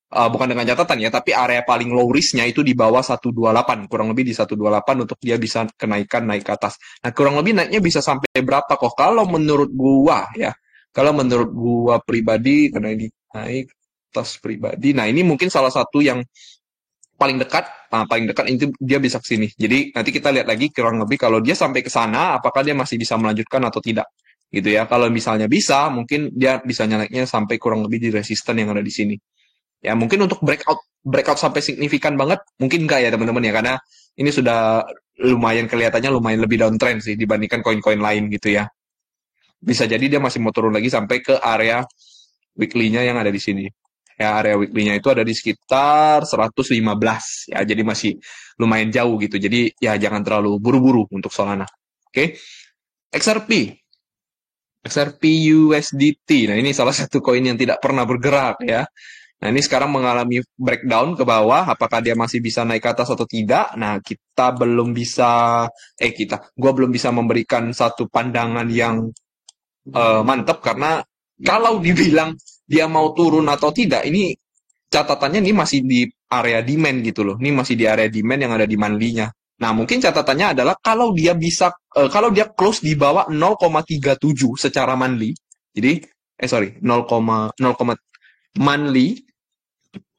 bukan dengan catatan ya, tapi area paling low risk-nya itu di bawah 128. Kurang lebih di 128 untuk dia bisa naik ke atas. Nah, kurang lebih naiknya bisa sampai berapa kok? Kalau menurut gua ya, kalau menurut gua pribadi, karena ini naik atas pribadi. Nah, ini mungkin salah satu yang paling dekat itu dia bisa ke sini. Jadi nanti kita lihat lagi kurang lebih kalau dia sampai ke sana apakah dia masih bisa melanjutkan atau tidak. Gitu ya. Kalau misalnya bisa, mungkin dia bisa naiknya sampai kurang lebih di resisten yang ada di sini. Ya, mungkin untuk breakout sampai signifikan banget, mungkin enggak ya teman-teman ya, karena ini sudah lumayan kelihatannya lumayan lebih downtrend sih dibandingkan koin-koin lain gitu ya. Bisa jadi dia masih mau turun lagi sampai ke area weekly-nya yang ada di sini. Ya, area weekly-nya itu ada di sekitar 115 ya, jadi masih lumayan jauh gitu. Jadi ya jangan terlalu buru-buru untuk Solana. Oke. XRP. XRP USDT. Nah, ini salah satu koin yang tidak pernah bergerak ya. Nah, ini sekarang mengalami breakdown ke bawah. Apakah dia masih bisa naik ke atas atau tidak? Nah, kita belum bisa, gua belum bisa memberikan satu pandangan yang mantap karena kalau dibilang dia mau turun atau tidak, ini catatannya ini masih di area demand gitu loh. Ini masih di area demand yang ada di monthly-nya. Nah, mungkin catatannya adalah kalau dia bisa, kalau dia close di bawah 0,37 secara monthly, jadi, 0, monthly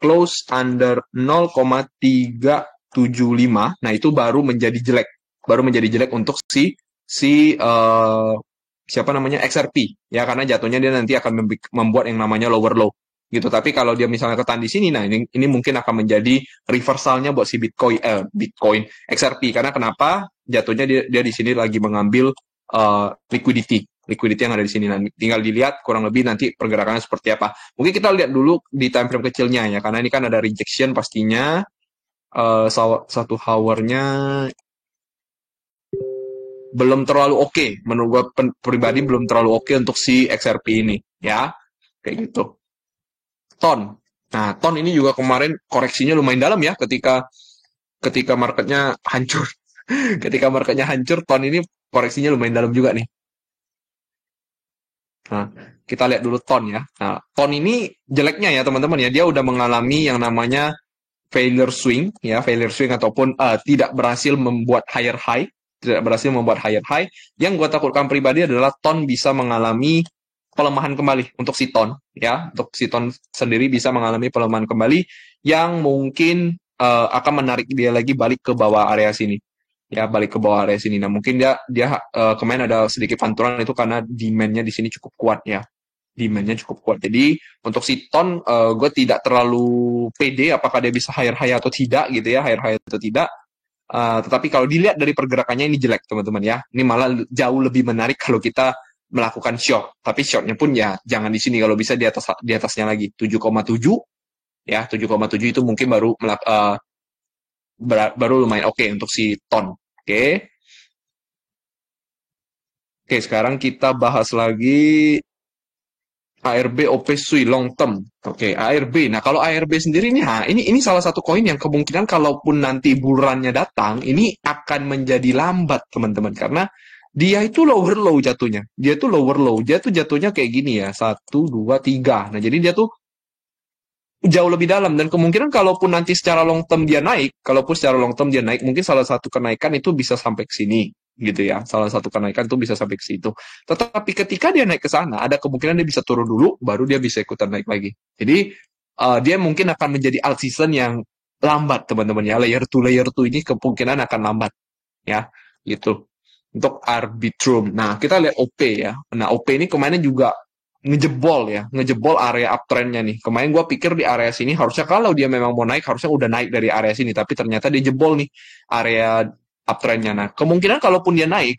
close under 0,375, nah itu baru menjadi jelek. Baru menjadi jelek untuk siapa namanya XRP ya, karena jatuhnya dia nanti akan membuat yang namanya lower low gitu. Tapi kalau dia misalnya ketahan di sini, nah ini mungkin akan menjadi reversalnya buat si Bitcoin XRP, karena kenapa jatuhnya dia di sini lagi mengambil liquidity yang ada di sini. Nah, tinggal dilihat kurang lebih nanti pergerakannya seperti apa. Mungkin kita lihat dulu di time frame kecilnya ya, karena ini kan ada rejection pastinya. Satu hour-nya belum terlalu oke. Menurut gue pribadi belum terlalu oke untuk si XRP ini ya, kayak gitu. Ton. Nah, ton ini juga kemarin koreksinya lumayan dalam ya, ketika marketnya hancur. Ketika marketnya hancur, ton ini koreksinya lumayan dalam juga nih. Nah, kita lihat dulu ton ya. Nah, ton ini jeleknya ya teman-teman ya, dia udah mengalami yang namanya failure swing ya, failure swing ataupun tidak berhasil membuat higher high, Yang gue takutkan pribadi adalah ton bisa mengalami pelemahan kembali untuk si ton ya, untuk si ton sendiri bisa mengalami pelemahan kembali yang mungkin akan menarik dia lagi balik ke bawah area sini. Ya, balik ke bawah area sini. Nah, mungkin dia kemarin ada sedikit pantulan itu karena demand-nya di sini cukup kuat ya. Demand-nya cukup kuat. Jadi, untuk si ton, gue tidak terlalu pede apakah dia bisa higher high atau tidak gitu ya, higher high atau tidak. Tetapi kalau dilihat dari pergerakannya ini jelek teman-teman ya. Ini malah jauh lebih menarik kalau kita melakukan short. Tapi shortnya pun ya jangan di sini, kalau bisa di atasnya lagi 7,7 ya, 7,7 itu mungkin baru lumayan oke untuk si ton. Oke. Oke, sekarang kita bahas lagi ARB OP Sui long term. Oke, ARB. Nah, kalau ARB sendiri nih, ini salah satu koin yang kemungkinan kalaupun nanti bulannya datang, ini akan menjadi lambat, teman-teman, karena dia itu lower low jatuhnya. Dia tuh lower low. Dia tuh jatuhnya kayak gini ya, 1 2 3. Nah, jadi dia tuh jauh lebih dalam, dan kemungkinan kalaupun nanti secara long term dia naik, mungkin salah satu kenaikan itu bisa sampai ke sini gitu ya. Salah satu kenaikan itu bisa sampai ke situ. Tetapi ketika dia naik ke sana, ada kemungkinan dia bisa turun dulu baru dia bisa ikutan naik lagi. Jadi dia mungkin akan menjadi alt season yang lambat, teman-teman ya. Layer 2 ini kemungkinan akan lambat ya, gitu. Untuk Arbitrum. Nah, kita lihat OP ya. Nah, OP ini kemarin juga ngejebol area uptrendnya nih. Kemarin gue pikir di area sini harusnya kalau dia memang mau naik harusnya udah naik dari area sini, tapi ternyata dia jebol nih area uptrendnya. Nah, kemungkinan kalaupun dia naik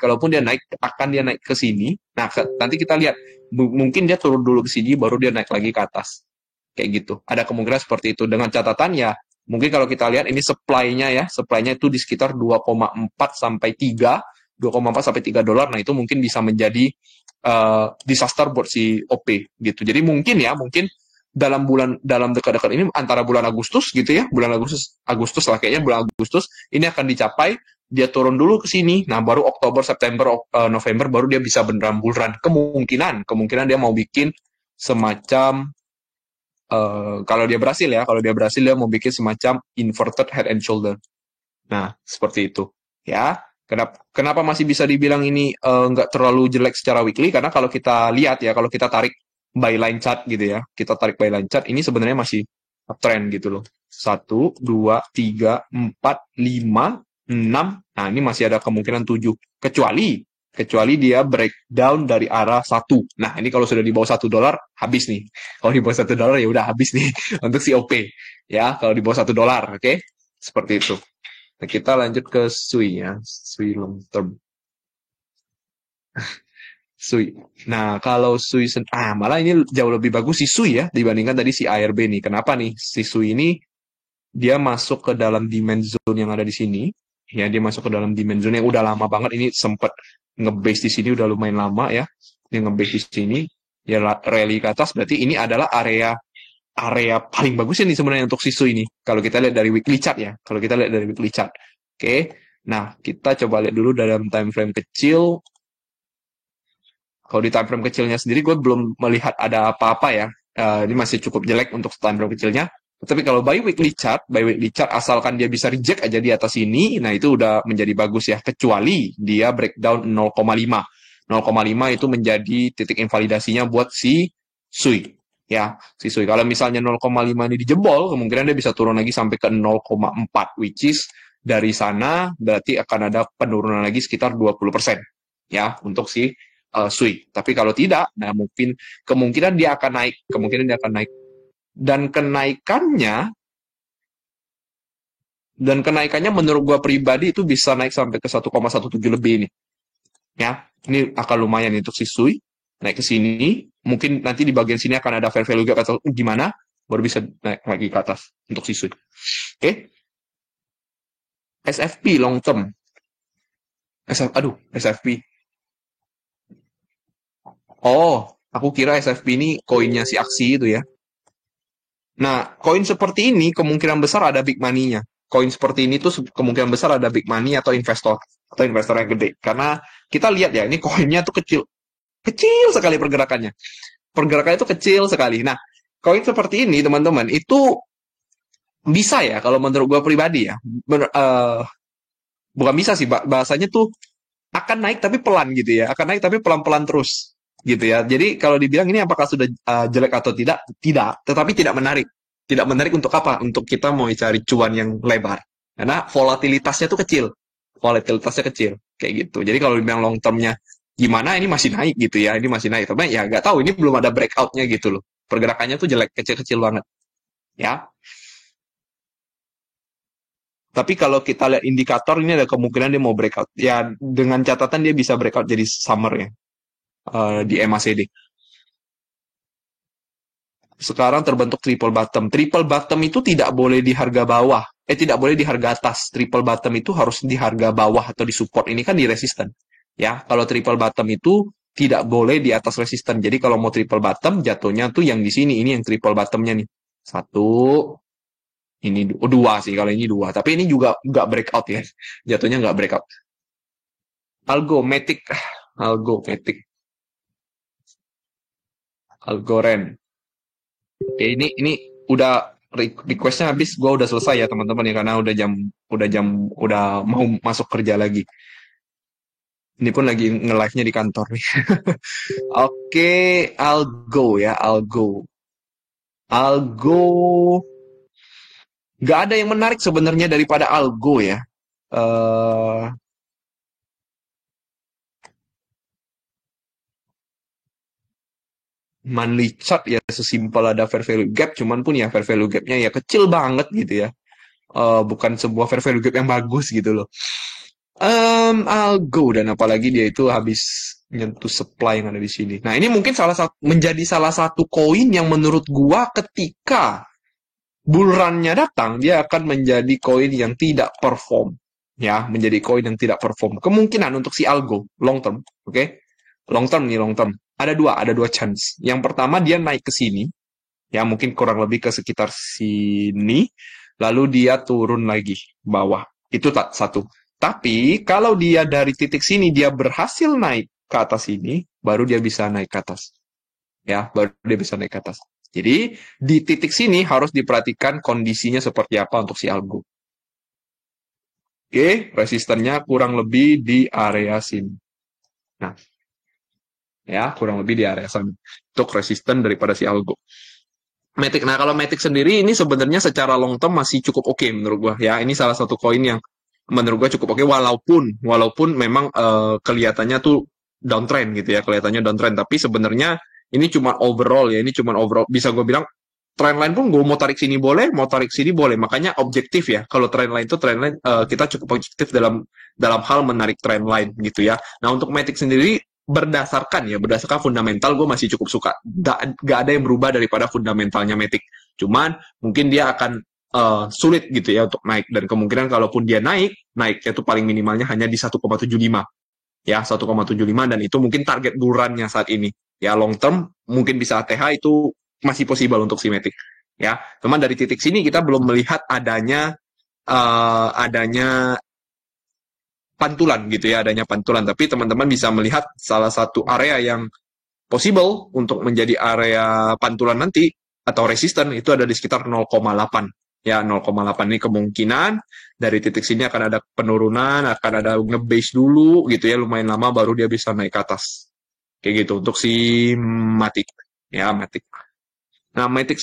akan dia naik ke sini. Nah, nanti kita lihat mungkin dia turun dulu ke sini baru dia naik lagi ke atas. Kayak gitu. Ada kemungkinan seperti itu, dengan catatan ya mungkin kalau kita lihat ini supply-nya itu di sekitar 2,4 sampai 3 $2,4 sampai $3. Nah, itu mungkin bisa menjadi disaster buat si OP gitu. Jadi mungkin dalam dekat-dekat ini antara bulan Agustus gitu ya, bulan Agustus lah kayaknya, bulan Agustus ini akan dicapai, dia turun dulu ke sini. Nah, baru Oktober, September, November baru dia bisa beneran bulan. Kemungkinan dia mau bikin semacam kalau dia berhasil dia mau bikin semacam inverted head and shoulder. Nah, seperti itu ya. Kenapa masih bisa dibilang ini nggak terlalu jelek secara weekly? Karena kalau kita lihat ya, kalau kita tarik byline chart gitu ya, ini sebenarnya masih uptrend gitu loh. 1, 2, 3, 4, 5, 6. Nah, ini masih ada kemungkinan 7. Kecuali kecuali dia breakdown dari arah satu. Nah, ini kalau sudah di bawah $1 habis nih. Kalau di bawah $1 ya udah habis nih untuk COP. Ya, kalau di bawah $1, oke? Seperti itu. Nah, kita lanjut ke SUI ya, SUI long term. SUI. Nah, kalau SUI, malah ini jauh lebih bagus si SUI ya dibandingkan tadi si ARB nih. Kenapa nih? Si SUI ini dia masuk ke dalam demand zone yang ada di sini. Ya, dia masuk ke dalam demand zone yang udah lama banget. Ini sempat ngebase di sini udah lumayan lama ya. Dia ngebase di sini, ya rally ke atas. Berarti ini adalah area paling bagus ini sebenarnya untuk si SUI ini. Kalau kita lihat dari weekly chart ya. Kalau kita lihat dari weekly chart. Oke. Nah, kita coba lihat dulu dalam time frame kecil. Kalau di time frame kecilnya sendiri, gue belum melihat ada apa-apa ya. Ini masih cukup jelek untuk time frame kecilnya. Tapi kalau by weekly chart asalkan dia bisa reject aja di atas ini, nah itu udah menjadi bagus ya. Kecuali dia breakdown 0,5. 0,5 itu menjadi titik invalidasinya buat si SUI. Ya, si SUI. Kalau misalnya 0,5 ini dijebol, kemungkinan dia bisa turun lagi sampai ke 0,4, which is dari sana berarti akan ada penurunan lagi sekitar 20%. Ya, untuk si SUI. Tapi kalau tidak, nah mungkin kemungkinan dia akan naik, dan kenaikannya menurut gua pribadi itu bisa naik sampai ke 1,17 lebih ini. Ya, ini akan lumayan untuk si SUI naik ke sini. Mungkin nanti di bagian sini akan ada fair value gap atau gimana, baru bisa naik lagi ke atas untuk si SUI. Oke. SFP long term. SFP. Oh, aku kira SFP ini koinnya si aksi itu ya. Nah, koin seperti ini kemungkinan besar ada big money-nya. Koin seperti ini tuh kemungkinan besar ada big money atau investor yang gede. Karena kita lihat ya, ini koinnya tuh kecil. Kecil sekali pergerakannya. Pergerakannya itu kecil sekali. Nah, koin seperti ini teman-teman, itu bisa ya kalau menurut gue pribadi ya. Bukan bisa sih, bahasanya tuh akan naik tapi pelan gitu ya. Akan naik tapi pelan-pelan terus gitu ya. Jadi kalau dibilang ini apakah sudah jelek atau tidak? Tidak, tetapi tidak menarik. Tidak menarik untuk apa? Untuk kita mau cari cuan yang lebar. Karena volatilitasnya tuh kecil. Volatilitasnya kecil. Kayak gitu. Jadi kalau dibilang long termnya gimana, ini masih naik gitu ya. Ini masih naik. Tapi ya nggak tahu, ini belum ada breakout-nya gitu loh. Pergerakannya tuh jelek, kecil-kecil banget. Ya. Tapi kalau kita lihat indikator, ini ada kemungkinan dia mau breakout. Ya, dengan catatan dia bisa breakout jadi summer ya. Di MACD. Sekarang terbentuk triple bottom. Triple bottom itu tidak boleh di harga bawah. Tidak boleh di harga atas. Triple bottom itu harus di harga bawah atau di support. Ini kan di resisten. Ya, kalau triple bottom itu tidak boleh di atas resisten. Jadi kalau mau triple bottom, jatuhnya tuh yang di sini. Ini yang triple bottomnya nih. Satu, ini dua sih. Kalau ini dua. Tapi ini juga nggak breakout ya. Jatuhnya nggak breakout. Algomatic. Algoren. Oke, ini udah requestnya habis, gue udah selesai ya teman-teman ya, karena udah mau masuk kerja lagi. Ini pun lagi nge-live-nya di kantor nih. Oke, Algo ya, Algo. Nggak ada yang menarik sebenarnya daripada Algo ya. Monthly chart ya sesimpel ada fair value gap, cuman pun ya fair value gapnya ya kecil banget gitu ya. Bukan sebuah fair value gap yang bagus gitu loh. Algo, dan apalagi dia itu habis nyentuh supply yang ada di sini. Nah, ini mungkin menjadi salah satu koin yang menurut gua ketika bull run-nya datang, dia akan menjadi koin yang tidak perform. Ya, menjadi koin yang tidak perform. Kemungkinan untuk si Algo long term, oke? Long term. Ada dua chance. Yang pertama dia naik ke sini, ya mungkin kurang lebih ke sekitar sini, lalu dia turun lagi bawah. Itu satu. Tapi kalau dia dari titik sini dia berhasil naik ke atas ini, baru dia bisa naik ke atas. Ya, baru dia bisa naik ke atas. Jadi di titik sini harus diperhatikan kondisinya seperti apa untuk si Algo. Oke, resistennya kurang lebih di area sini. Nah, ya kurang lebih di area sana untuk resisten daripada si Algo. Matic. Nah, kalau Matic sendiri ini sebenarnya secara long term masih cukup oke menurut gua ya. Ini salah satu koin yang menurut gue cukup oke, walaupun memang kelihatannya tuh downtrend gitu ya, kelihatannya downtrend, tapi sebenarnya ini cuma overall ya, ini cuma overall, bisa gue bilang trendline pun gue mau tarik sini boleh, mau tarik sini boleh, makanya objektif ya. Kalau trendline itu trendline, kita cukup objektif dalam hal menarik trendline gitu ya. Nah, untuk Matic sendiri berdasarkan fundamental, gue masih cukup suka. Gak ada yang berubah daripada fundamentalnya Matic. Cuman mungkin dia akan sulit gitu ya untuk naik, dan kemungkinan kalaupun dia naiknya itu paling minimalnya hanya di 1,75 ya, 1,75, dan itu mungkin target bulannya saat ini ya. Long term mungkin bisa ATH, itu masih possible untuk si Matic ya. Cuman dari titik sini kita belum melihat adanya pantulan gitu ya, adanya pantulan, tapi teman-teman bisa melihat salah satu area yang possible untuk menjadi area pantulan nanti atau resisten itu ada di sekitar 0,8 ya. 0,8 ini kemungkinan dari titik sini akan ada penurunan, akan ada ngebase dulu gitu ya, lumayan lama baru dia bisa naik ke atas kayak gitu untuk si Matic ya. Nah, Matic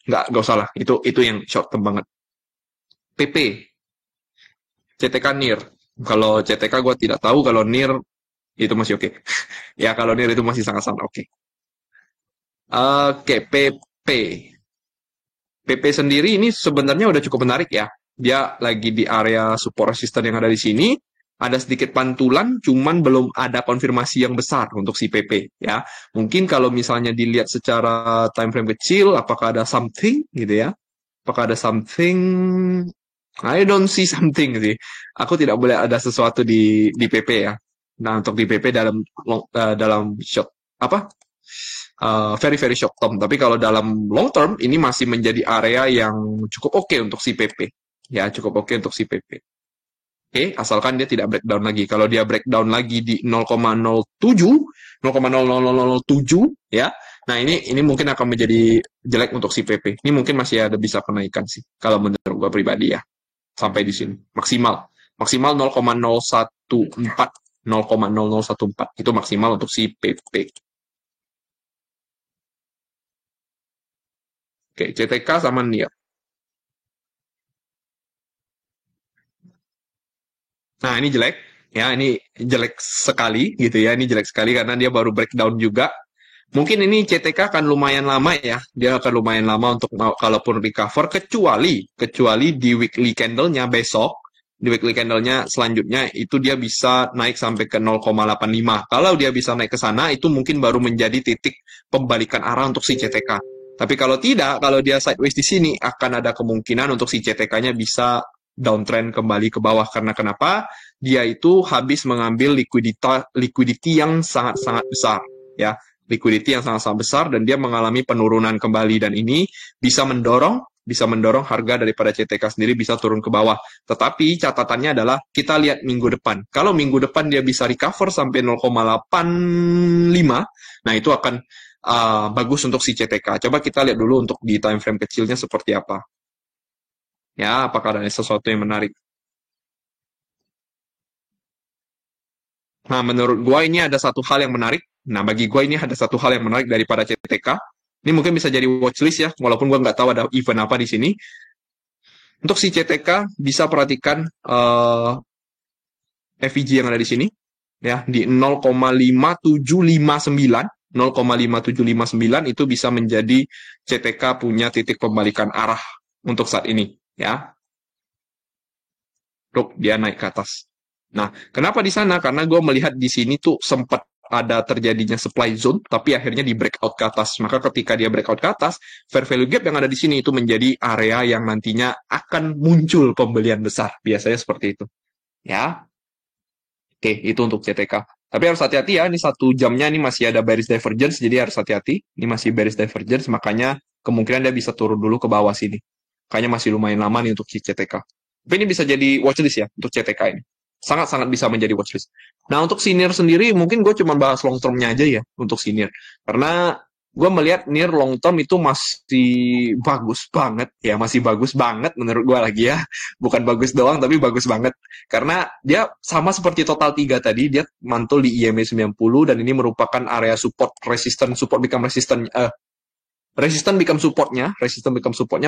nggak usah lah, itu yang short term banget. PP, CTK NIR, kalau CTK gue tidak tahu, kalau NIR itu masih oke. Ya, kalau NIR itu masih sangat-sangat oke. Oke, PP. PP sendiri ini sebenarnya udah cukup menarik ya. Dia lagi di area support resistance yang ada di sini. Ada sedikit pantulan, cuman belum ada konfirmasi yang besar untuk si PP ya. Mungkin kalau misalnya dilihat secara time frame kecil, apakah ada something gitu ya? Apakah ada something? I don't see something sih. Aku tidak boleh ada sesuatu di PP ya. Nah, untuk di PP dalam short apa? Very very short term. Tapi kalau dalam long term ini masih menjadi area yang cukup oke untuk si PP. Ya, cukup oke untuk si PP. Oke, asalkan dia tidak breakdown lagi. Kalau dia breakdown lagi di 0,07, 0,00007 ya. Nah, ini mungkin akan menjadi jelek untuk si PP. Ini mungkin masih ada bisa kenaikan sih kalau menurut gua pribadi ya. Sampai di sini. Maksimal 0,014, 0,0014 itu maksimal untuk si PP. Oke, CTK sama NIR. Nah, ini jelek. Ya, ini jelek sekali gitu ya. Ini jelek sekali karena dia baru breakdown juga. Mungkin ini CTK akan lumayan lama ya. Dia akan lumayan lama untuk kalaupun recover, kecuali di weekly candle-nya besok, di weekly candle-nya selanjutnya itu dia bisa naik sampai ke 0,85. Kalau dia bisa naik ke sana, itu mungkin baru menjadi titik pembalikan arah untuk si CTK. Tapi kalau tidak, kalau dia sideways di sini, akan ada kemungkinan untuk si CTK-nya bisa downtrend kembali ke bawah. Karena kenapa? Dia itu habis mengambil liquidity yang sangat-sangat besar ya, liquidity yang sangat-sangat besar, dan dia mengalami penurunan kembali, dan ini bisa mendorong harga daripada CTK sendiri bisa turun ke bawah. Tetapi catatannya adalah kita lihat minggu depan. Kalau minggu depan dia bisa recover sampai 0,85, nah itu akan bagus untuk si CTK. Coba kita lihat dulu untuk di time frame kecilnya seperti apa. Ya, apakah ada sesuatu yang menarik? Nah, menurut gua ini ada satu hal yang menarik. Nah, bagi gua ini ada satu hal yang menarik daripada CTK. Ini mungkin bisa jadi watchlist ya, walaupun gua nggak tahu ada event apa di sini. Untuk si CTK bisa perhatikan FVG yang ada di sini ya, di 0,5759. 0,5759 itu bisa menjadi CTK punya titik pembalikan arah untuk saat ini ya. Tuh, dia naik ke atas. Nah, kenapa di sana? Karena gue melihat di sini tuh sempat ada terjadinya supply zone, tapi akhirnya di breakout ke atas. Maka ketika dia breakout ke atas, fair value gap yang ada di sini itu menjadi area yang nantinya akan muncul pembelian besar. Biasanya seperti itu. Ya, oke, itu untuk CTK. Tapi harus hati-hati ya, ini 1 jamnya ini masih ada bearish divergence, jadi harus hati-hati. Ini masih bearish divergence, makanya kemungkinan dia bisa turun dulu ke bawah sini. Kayaknya masih lumayan lama nih untuk CTK. Tapi ini bisa jadi watchlist ya untuk CTK ini. Sangat-sangat bisa menjadi watchlist. Nah, untuk senior sendiri mungkin gue cuma bahas long term-nya aja ya untuk senior. Karena gue melihat NIR long term itu masih bagus banget ya, masih bagus banget menurut gue lagi ya. Bukan bagus doang tapi bagus banget. Karena dia sama seperti total 3 tadi, dia mantul di IMA 90 dan ini merupakan area support become resistant resisten become supportnya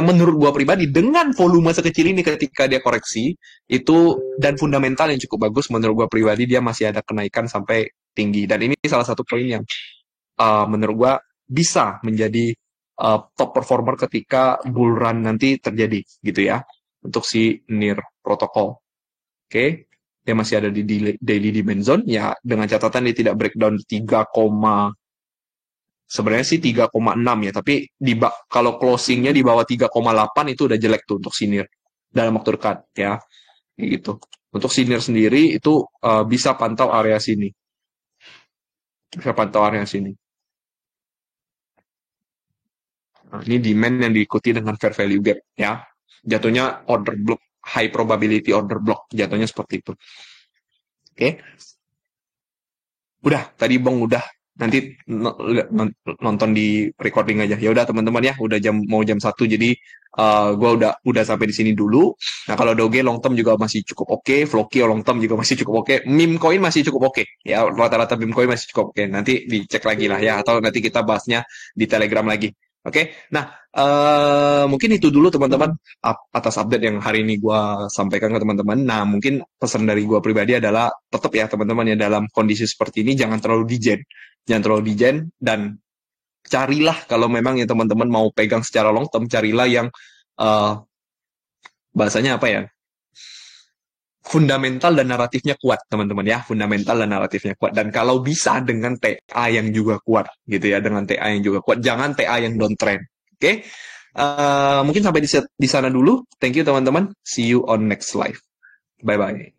menurut gua pribadi dengan volume sekecil ini ketika dia koreksi itu dan fundamental yang cukup bagus menurut gua pribadi dia masih ada kenaikan sampai tinggi dan ini salah satu poin yang menurut gua bisa menjadi top performer ketika bull run nanti terjadi gitu ya untuk si NIR protokol. Oke, dia masih ada di daily demand zone ya dengan catatan dia tidak breakdown 3, sebenarnya sih 3,6 ya, tapi kalau closingnya di bawah 3,8 itu udah jelek tuh untuk sinir dalam waktu dekat ya. Gitu. Untuk sinir sendiri itu bisa pantau area sini. Bisa pantau area sini. Nah, ini demand yang diikuti dengan fair value gap ya. Jatuhnya order block, high probability order block, jatuhnya seperti itu. Oke. Udah, tadi Bang udah nanti nonton di recording aja. Ya udah teman-teman ya, udah mau jam 1 jadi gua udah sampai di sini dulu. Nah, kalau Doge long term juga masih cukup oke, Floki long term juga masih cukup oke, meme coin masih cukup oke. Ya, rata-rata meme coin masih cukup oke. Nanti dicek lagi lah ya atau nanti kita bahasnya di Telegram lagi. Oke. Nah, mungkin itu dulu teman-teman atas update yang hari ini gua sampaikan ke teman-teman. Nah, mungkin pesan dari gua pribadi adalah tetap ya teman-teman ya dalam kondisi seperti ini jangan terlalu dijen. Jangan terlalu dijen dan carilah kalau memang yang teman-teman mau pegang secara long term, carilah yang bahasanya apa ya? Fundamental dan naratifnya kuat, teman-teman ya. Fundamental dan naratifnya kuat. Dan kalau bisa dengan TA yang juga kuat, gitu ya. Dengan TA yang juga kuat. Jangan TA yang downtrend. Oke? Okay? Mungkin sampai di sana dulu. Thank you, teman-teman. See you on next live. Bye-bye.